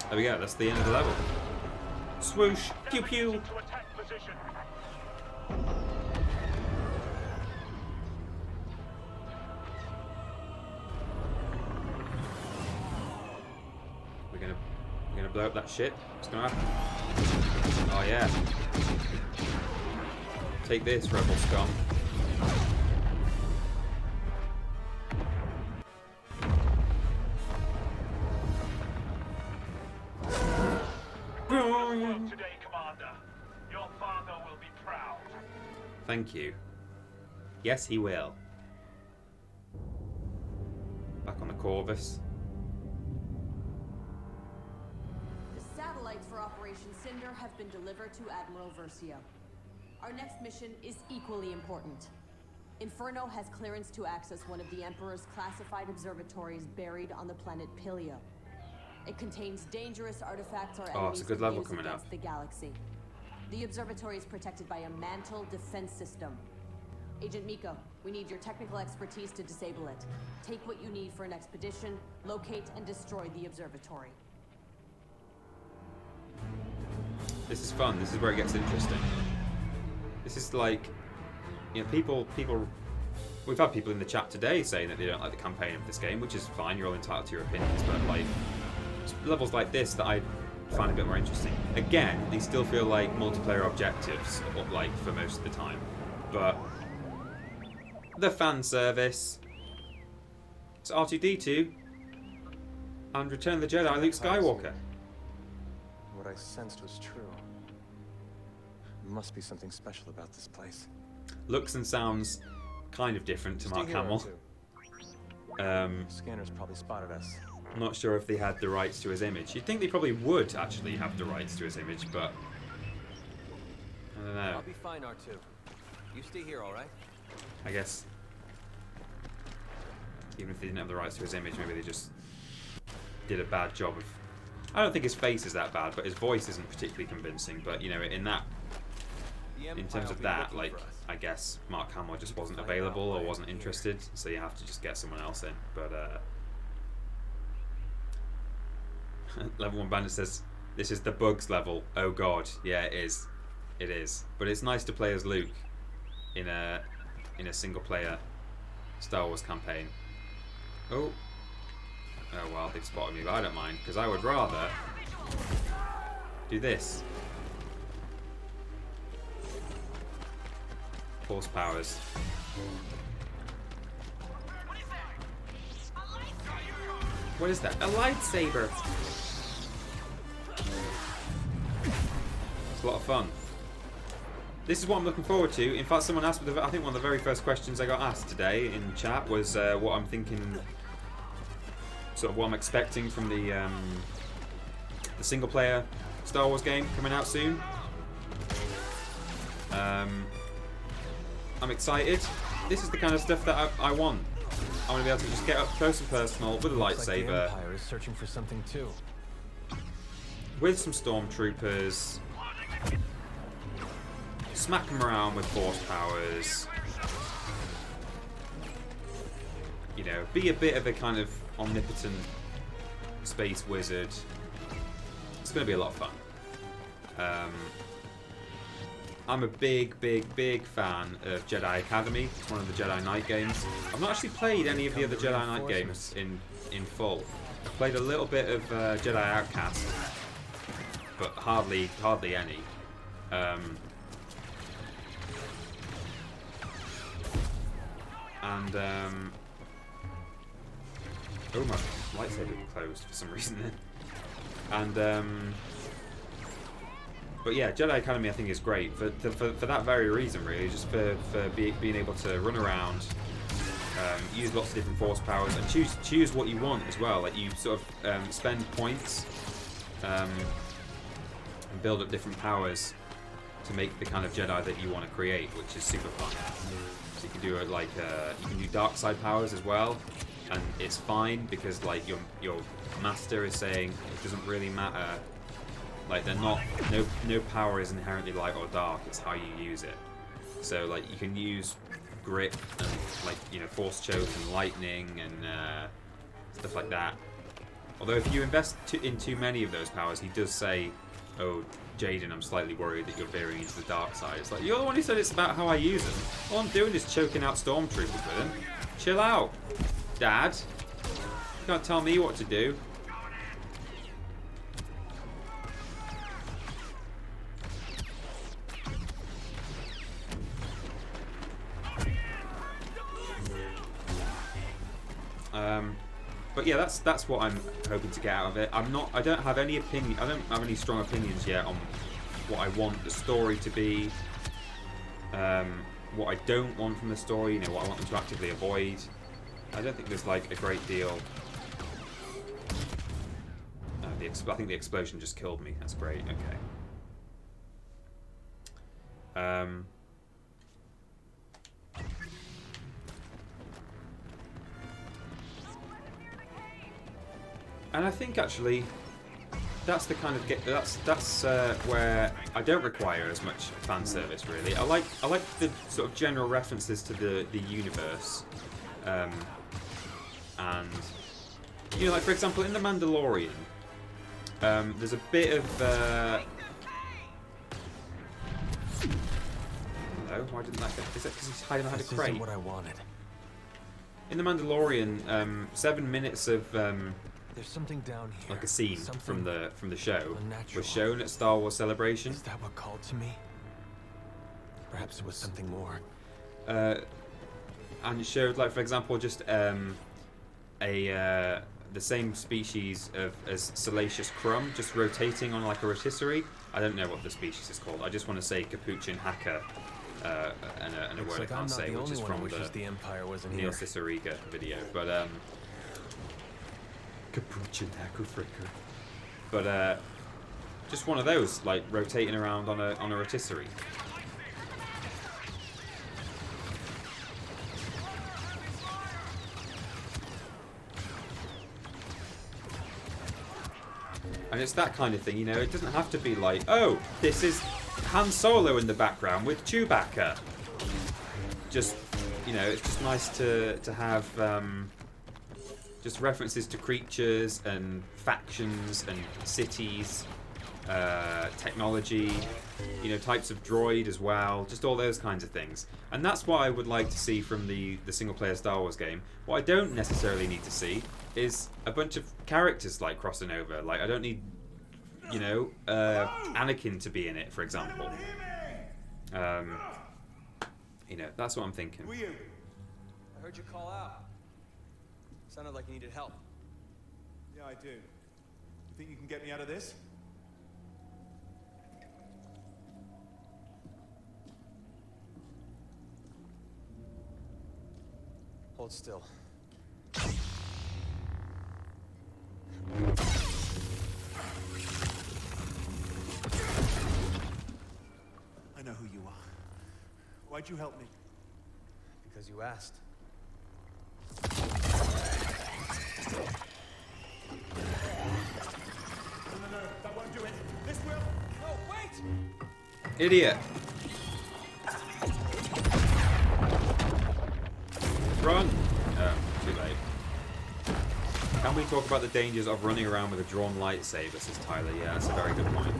There we go, that's the end of the level. Swoosh, pew pew. We're gonna blow up that ship. What's gonna happen? Oh yeah. Take this, rebel scum. Today, Commander. Your father will be proud. Thank you. Yes, he will. Back on the Corvus. The satellites for Operation Cinder have been delivered to Admiral Versio. Our next mission is equally important. Inferno has clearance to access one of the Emperor's classified observatories buried on the planet Pilio. It contains dangerous artifacts or enemies it's a good level to use against the galaxy. The observatory is protected by a mantle defense system. Agent Miko, we need your technical expertise to disable it. Take what you need for an expedition, locate and destroy the observatory. This is fun. This is where it gets interesting. This is like, you know, people. We've had people in the chat today saying that they don't like the campaign of this game, which is fine. You're all entitled to your opinions, but like levels like this that I find a bit more interesting. Again, they still feel like multiplayer objectives, like for most of the time, but the fan service. It's R2-D2 and Return of the Jedi Luke Skywalker. What I sensed was true. There must be something special about this place. Looks and sounds kind of different to Mark Hamill. Scanners probably spotted us. I'm not sure if they had the rights to his image. You'd think they probably would actually have the rights to his image, but I don't know. I'll be fine, R2. You stay here, all right? I guess even if they didn't have the rights to his image, maybe they just did a bad job of. I don't think his face is that bad, but his voice isn't particularly convincing. But you know, in terms of that, like I guess Mark Hamill just wasn't available or wasn't interested, so you have to just get someone else in. But Level 1 Bandit says this is the bugs level. Oh god, yeah, it is. It is. But it's nice to play as Luke in a single player Star Wars campaign. Oh well, they've spotted me, but I don't mind because I would rather do this. Force powers. What is that? A lightsaber. It's a lot of fun. This is what I'm looking forward to. In fact, someone asked me, I think one of the very first questions I got asked today in chat was what I'm thinking, sort of what I'm expecting from the single player Star Wars game coming out soon. I'm excited. This is the kind of stuff that I want. I want to be able to just get up close and personal with a lightsaber. Like the Empire is searching for something too. With some stormtroopers. Smack them around with force powers. You know, be a bit of a kind of omnipotent space wizard. It's going to be a lot of fun. I'm a big fan of Jedi Academy. It's one of the Jedi Knight games. I've not actually played any of the other Jedi Knight games in full. I've played a little bit of Jedi Outcast, but hardly any. Oh, my lightsaber closed for some reason then. And but yeah, Jedi Academy I think is great for that very reason, really, just for being able to run around, use lots of different force powers, and choose what you want as well. Like you sort of spend points and build up different powers to make the kind of Jedi that you want to create, which is super fun. So you can do you can do dark side powers as well, and it's fine because like your master is saying it doesn't really matter. Like they're not, no power is inherently light or dark, it's how you use it. So like you can use grit and like, you know, force choke and lightning and stuff like that. Although if you invest in too many of those powers, he does say, oh Jaden, I'm slightly worried that you're veering into the dark side. It's like, you're the one who said it's about how I use them. All I'm doing is choking out stormtroopers with them. Chill out, Dad. You can't tell me what to do. But yeah, that's what I'm hoping to get out of it. I don't have any opinion. I don't have any strong opinions yet on what I want the story to be. What I don't want from the story. You know, what I want them to actively avoid. I don't think there's like a great deal. I think the explosion just killed me. That's great. Okay. And I think actually that's the kind of that's where I don't require as much fan service really. I like the sort of general references to the universe, and you know, like for example in The Mandalorian, there's a bit of hello, why didn't that go? Is that because he's hiding behind a crate? This isn't what I wanted. In The Mandalorian, 7 minutes of There's something down here. like a scene something from the show unnatural. was shown at Star Wars Celebration. Is that what called to me? Perhaps it was something more. And it showed, like for example, just the same species as Salacious Crumb just rotating on like a rotisserie. I don't know what the species is called. I just want to say Capuchin Hacker and a word I can't say, which is from the Empire wasn't Neil here. Cicierega video. But Capuchin Hacker Fricker. But just one of those, like rotating around on a rotisserie. And it's that kind of thing, you know, it doesn't have to be like, oh, this is Han Solo in the background with Chewbacca. Just, you know, it's just nice to have just references to creatures and factions and cities, technology, you know, types of droid as well, just all those kinds of things. And that's what I would like to see from the single-player Star Wars game. What I don't necessarily need to see is a bunch of characters like crossing over. Like I don't need, you know, Anakin to be in it, for example. You know, that's what I'm thinking. I heard you call out. Sounded like you needed help. Yeah, I do. You think you can get me out of this? Hold still. I know who you are. Why'd you help me? Because you asked. No, that won't do it. This will. No, wait! Idiot. Run! Too late. Can we talk about the dangers of running around with a drawn lightsaber, says Tyler? Yeah, that's a very good point.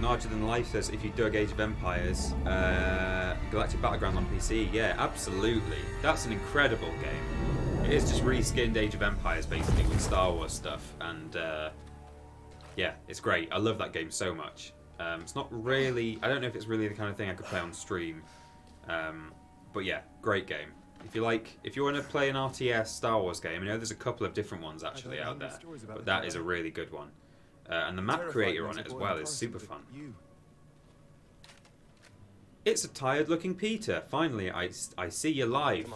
Larger Than Life says, if you dug Age of Empires, Galactic Battleground on PC, yeah, absolutely. That's an incredible game. It is just reskinned Age of Empires, basically, with Star Wars stuff, and yeah, it's great. I love that game so much. It's not really, I don't know if it's really the kind of thing I could play on stream, but yeah, great game. If you want to play an RTS Star Wars game, I know there's a couple of different ones actually out there, but that is a really good one. And the map creator on it as well is super fun. It's a tired looking Peter. Finally, I see you live.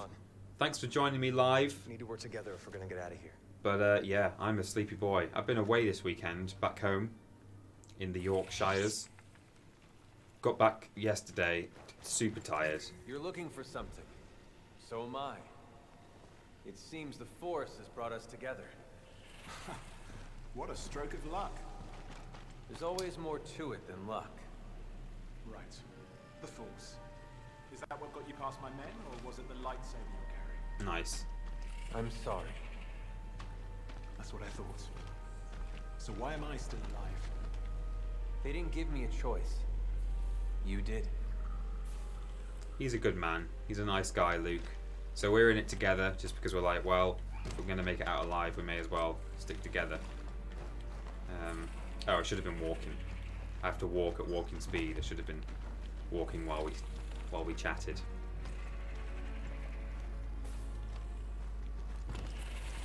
Thanks for joining me live. We need to work together if we're gonna get out of here. But yeah, I'm a sleepy boy. I've been away this weekend, back home in the Yorkshires. Got back yesterday, super tired. You're looking for something. So am I. It seems the Force has brought us together. What a stroke of luck. There's always more to it than luck. Right. The Force. Is that what got you past my men, or was it the lightsaber you were carrying? Nice. I'm sorry. That's what I thought. So why am I still alive? They didn't give me a choice. You did. He's a good man. He's a nice guy, Luke. So we're in it together just because we're like, well, if we're going to make it out alive, we may as well stick together. Oh, I should have been walking. I have to walk at walking speed. I should have been walking while we chatted.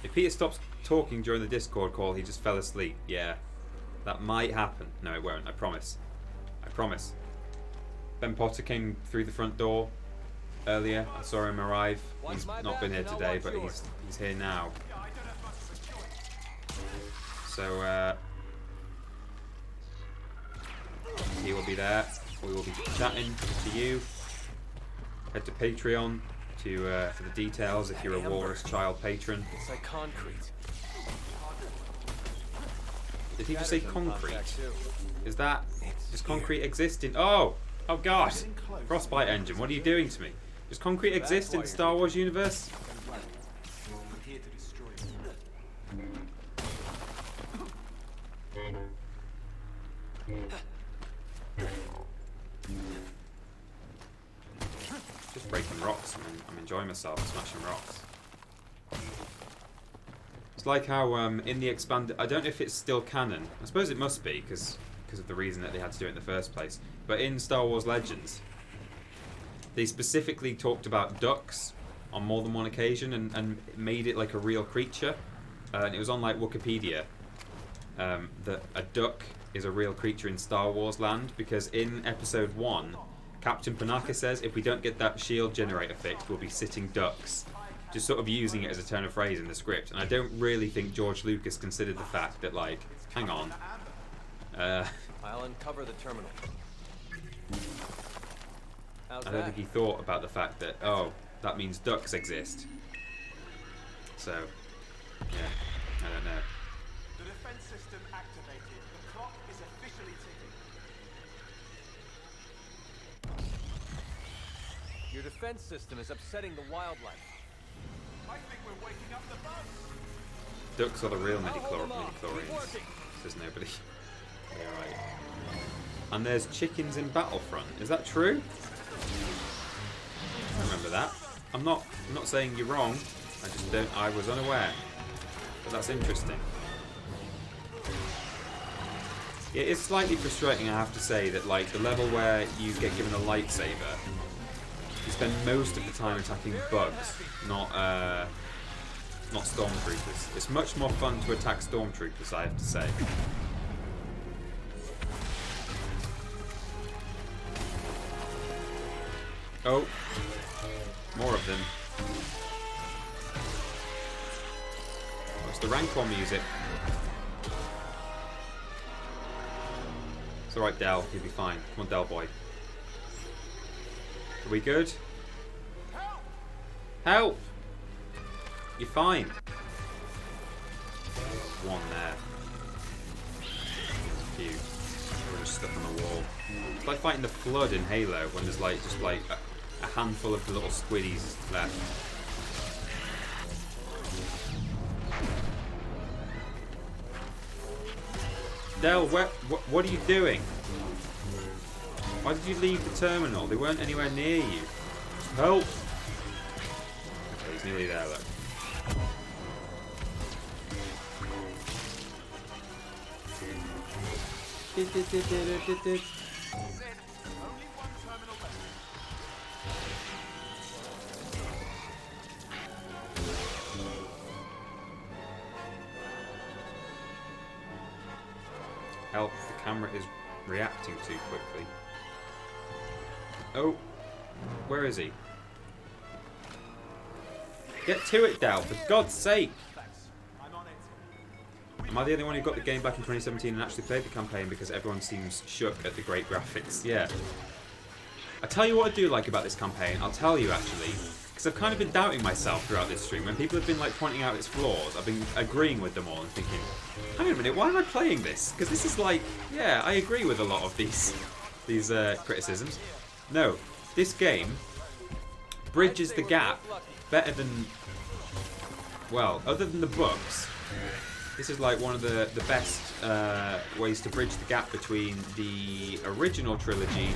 If Peter stops talking during the Discord call, he just fell asleep. Yeah, that might happen. No, it won't. I promise. I promise. Ben Potter came through the front door earlier. I saw him arrive. He's not been here today, but he's here now. So he will be there. We will be chatting to you. Head to Patreon for the details if you're a Walrus Child patron. It's like concrete. Did he just say concrete? Is concrete exist in... Oh God! Frostbite engine, what are you doing to me? Does concrete exist in the Star Wars universe? Just breaking rocks. I'm enjoying myself, smashing rocks. It's like how in the expanded... I don't know if it's still canon. I suppose it must be, because of the reason that they had to do it in the first place. But in Star Wars Legends, they specifically talked about ducks on more than one occasion and made it like a real creature. And it was on like Wikipedia that a duck is a real creature in Star Wars land, because in Episode 1, Captain Panaka says, if we don't get that shield generator fixed, we'll be sitting ducks. Just sort of using it as a turn of phrase in the script. And I don't really think George Lucas considered the fact that, like, hang on. I'll uncover the terminal. I don't think he thought about the fact that, oh, that means ducks exist. So, yeah, I don't know. The defense system activated. The clock is officially ticking. Your defense system is upsetting the wildlife. I think we're waking up the bugs. Ducks are the real midichlorians. Says nobody. Yeah, right. And there's chickens in Battlefront. Is that true? I remember that. I'm not saying you're wrong. I just don't. I was unaware. But that's interesting. It is slightly frustrating, I have to say, that like the level where you get given a lightsaber, you spend most of the time attacking bugs, not stormtroopers. It's much more fun to attack stormtroopers, I have to say. Oh, more of them. What's the Rancor music? It's alright, Del. You'll be fine. Come on, Del boy. Are we good? Help! You're fine. One there. There's a few. We're just stuck on the wall. It's like fighting the Flood in Halo when there's like just like a handful of the little squiddies left. Del, what are you doing? Why did you leave the terminal? They weren't anywhere near you. Help! Okay, he's nearly there, look. Help, the camera is reacting too quickly. Oh, where is he? Get to it, Dal, for God's sake! Am I the only one who got the game back in 2017 and actually played the campaign because everyone seems shook at the great graphics? Yeah. I tell you what I do like about this campaign, I'll tell you actually, because I've kind of been doubting myself throughout this stream. When people have been like pointing out its flaws, I've been agreeing with them all and thinking, hang on a minute, why am I playing this? Because this is like, yeah, I agree with a lot of these criticisms. No, this game bridges the gap better than, well, other than the books. This is like one of the best ways to bridge the gap between the original trilogy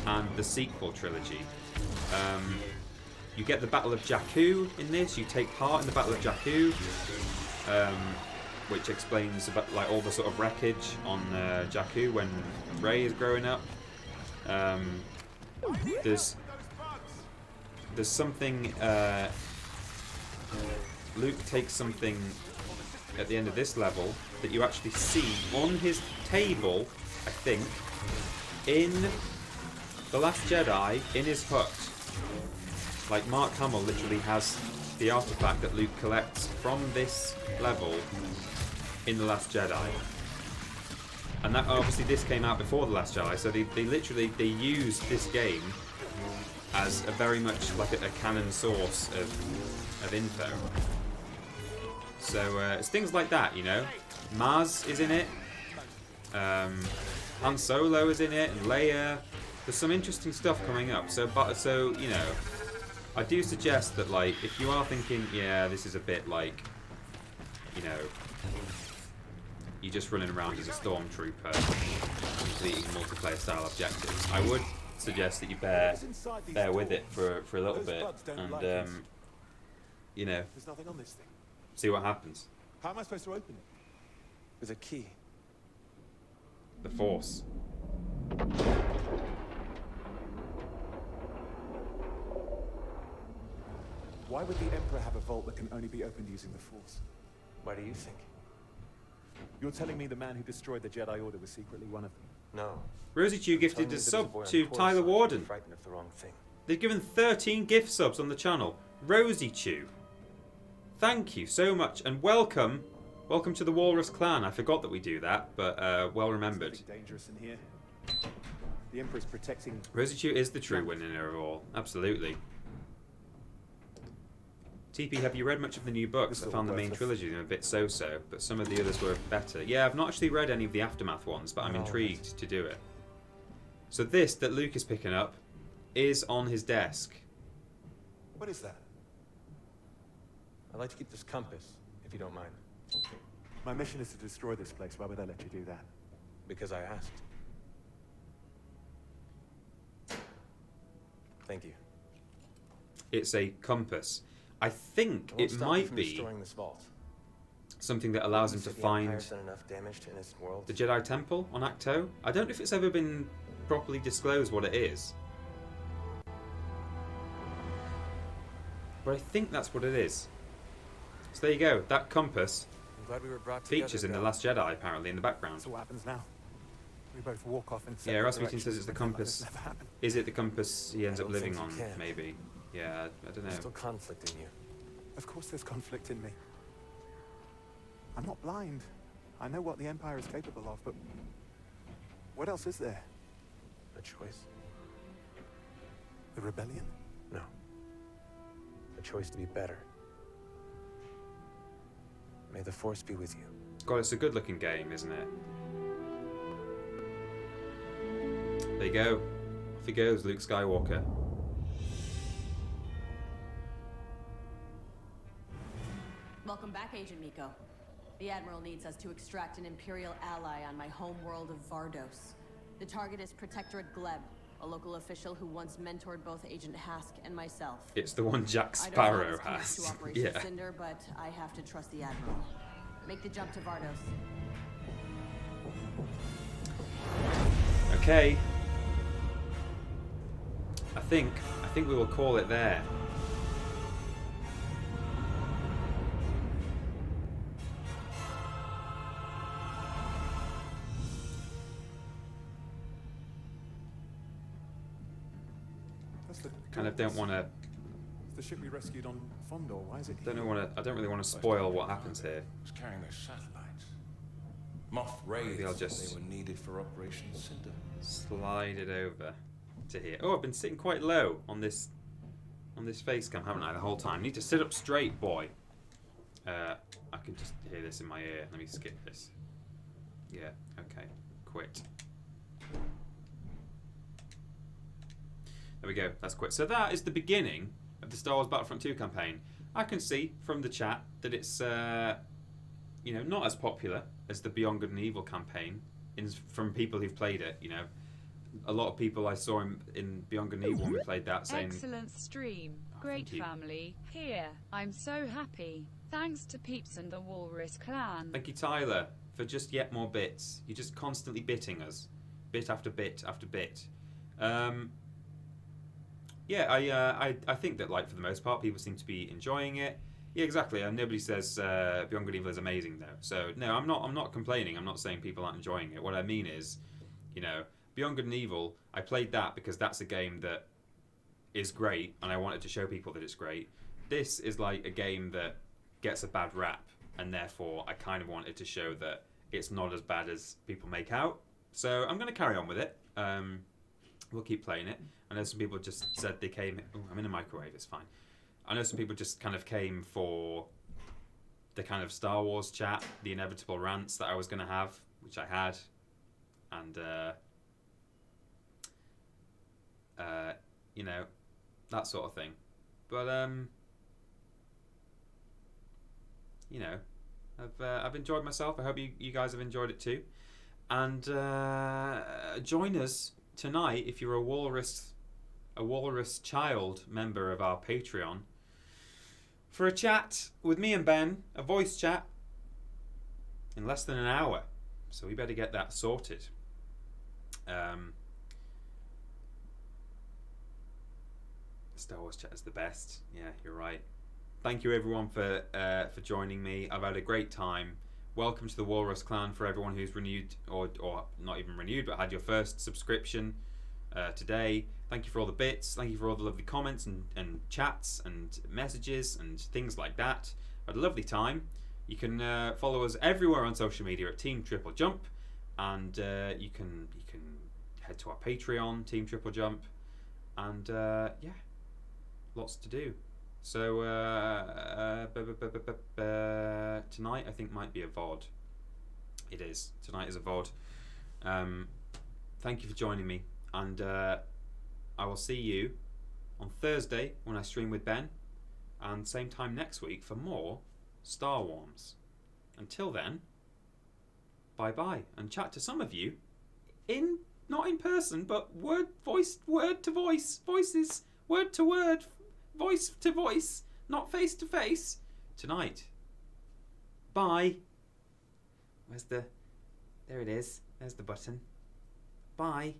and the sequel trilogy. You get the Battle of Jakku in this. You take part in the Battle of Jakku, which explains about like all the sort of wreckage on Jakku when Rey is growing up. There's something. Luke takes something at the end of this level that you actually see on his table, I think, in The Last Jedi, in his hut. Like, Mark Hamill literally has the artifact that Luke collects from this level in The Last Jedi. And that obviously this came out before The Last Jedi, so they used this game as a very much like a canon source of info. So it's things like that, you know. Maz is in it. Han Solo is in it, and Leia. There's some interesting stuff coming up. So you know, I do suggest that, like, if you are thinking, yeah, this is a bit like, you know, you're just running around as a stormtrooper, completing multiplayer style objectives, I would suggest that you bear with it for a little bit, and you know, There's nothing on this thing. see what happens. How am I supposed to open it? With a key. The Force. Why would the Emperor have a vault that can only be opened using the Force? Why do you think? You're telling me the man who destroyed the Jedi Order was secretly one of them? No. Rosie Chew gifted a sub to Tyler Warden. Frightened of the wrong thing. They've given 13 gift subs on the channel. Rosie Chew, thank you so much, and welcome to the Walrus Clan. I forgot that we do that, but well remembered. Something dangerous in here. The Emperor's protecting. Rosie Chew is the true winner of all. Absolutely. TP, have you read much of the new books? I found the main trilogy a bit so-so, but some of the others were better. Yeah, I've not actually read any of the Aftermath ones, but I'm intrigued to do it. So this that Luke is picking up is on his desk. What is that? I'd like to keep this compass, if you don't mind. My mission is to destroy this place. Why would I let you do that? Because I asked. Thank you. It's a compass. I think it might be this vault. something that allows him to find enough damage to innocent worlds. the Jedi Temple on Acto. I don't know if it's ever been properly disclosed what it is, but I think that's what it is. So there you go. That compass I'm glad we were brought features together, in The Last Jedi, apparently, in the background. So what happens now? We both walk off in Yeah, separate Rasputin says it's the directions, compass. like this never happened. Is it the compass he ends I up don't living think on? you can. Maybe. Yeah, I don't know. There's still conflict in you. Of course there's conflict in me. I'm not blind. I know what the Empire is capable of, but what else is there? A choice? The rebellion? No. A choice to be better. May the Force be with you. God, it's a good-looking game, isn't it? There you go. Off he goes, Luke Skywalker. Welcome back, Agent Miko. The Admiral needs us to extract an Imperial ally on my home world of Vardos. The target is Protectorate Gleb, a local official who once mentored both Agent Hask and myself. It's the one Jack I don't know Sparrow how this connects has. to Operation Yeah. Cinder, but I have to trust the Admiral. Make the jump to Vardos. Okay. I think we will call it there. That's the Kind of don't want to. It's the ship we rescued on Fondor. Why is it I here? don't really want to spoil what happens here. Was carrying those satellites. Moth rays. Maybe I'll just- They were needed for Operation Cinder. Slide it over to here. Oh, I've been sitting quite low on this face cam, haven't I, the whole time? Need to sit up straight, boy. I can just hear this in my ear. Let me skip this. Yeah. Okay. Quit. There we go. That's quit. So that is the beginning of the Star Wars Battlefront II campaign. I can see from the chat that it's you know, not as popular as the Beyond Good and Evil campaign from people who've played it. You know, a lot of people I saw in Beyond Good and Evil when we played that saying, Excellent stream. Great thank you. family. Here. I'm so happy. Thanks to Peeps and the Walrus Clan. "Thank you, Tyler, for just yet more bits. You're just constantly bitting us, bit after bit after bit." Yeah, I think that, like, for the most part, people seem to be enjoying it. Yeah, exactly. And nobody says Beyond Good and Evil is amazing, though. So no, I'm not complaining. I'm not saying people aren't enjoying it. What I mean is, you know, Beyond Good and Evil, I played that because that's a game that is great, and I wanted to show people that it's great. This is like a game that gets a bad rap, and therefore I kind of wanted to show that it's not as bad as people make out. So I'm going to carry on with it. we'll keep playing it. I know some people just said they came. Ooh, I'm in a microwave. It's fine. I know some people just kind of came for the kind of Star Wars chat, the inevitable rants that I was going to have, which I had, and you know, that sort of thing. But you know, I've enjoyed myself. I hope you guys have enjoyed it too. And join us tonight if you're a Walrus Child member of our Patreon for a chat with me and Ben, a voice chat in less than an hour. So we better get that sorted. Star Wars chat is the best. Yeah, you're right. Thank you everyone for joining me. I've had a great time. Welcome to the Walrus Clan for everyone who's renewed or not even renewed but had your first subscription today. Thank you for all the bits. Thank you for all the lovely comments and chats and messages and things like that. I had a lovely time. You can follow us everywhere on social media at Team TripleJump, and you can head to our Patreon, Team TripleJump, and yeah, lots to do. So tonight I think might be a VOD. It is. Tonight is a VOD. Thank you for joining me, and I will see you on Thursday when I stream with Ben, and same time next week for more Star Wars. Until then, bye bye, and chat to some of you not in person, but word to voice, voices, word to word, voice to voice, not face to face tonight. Bye. There it is. There's the button. Bye.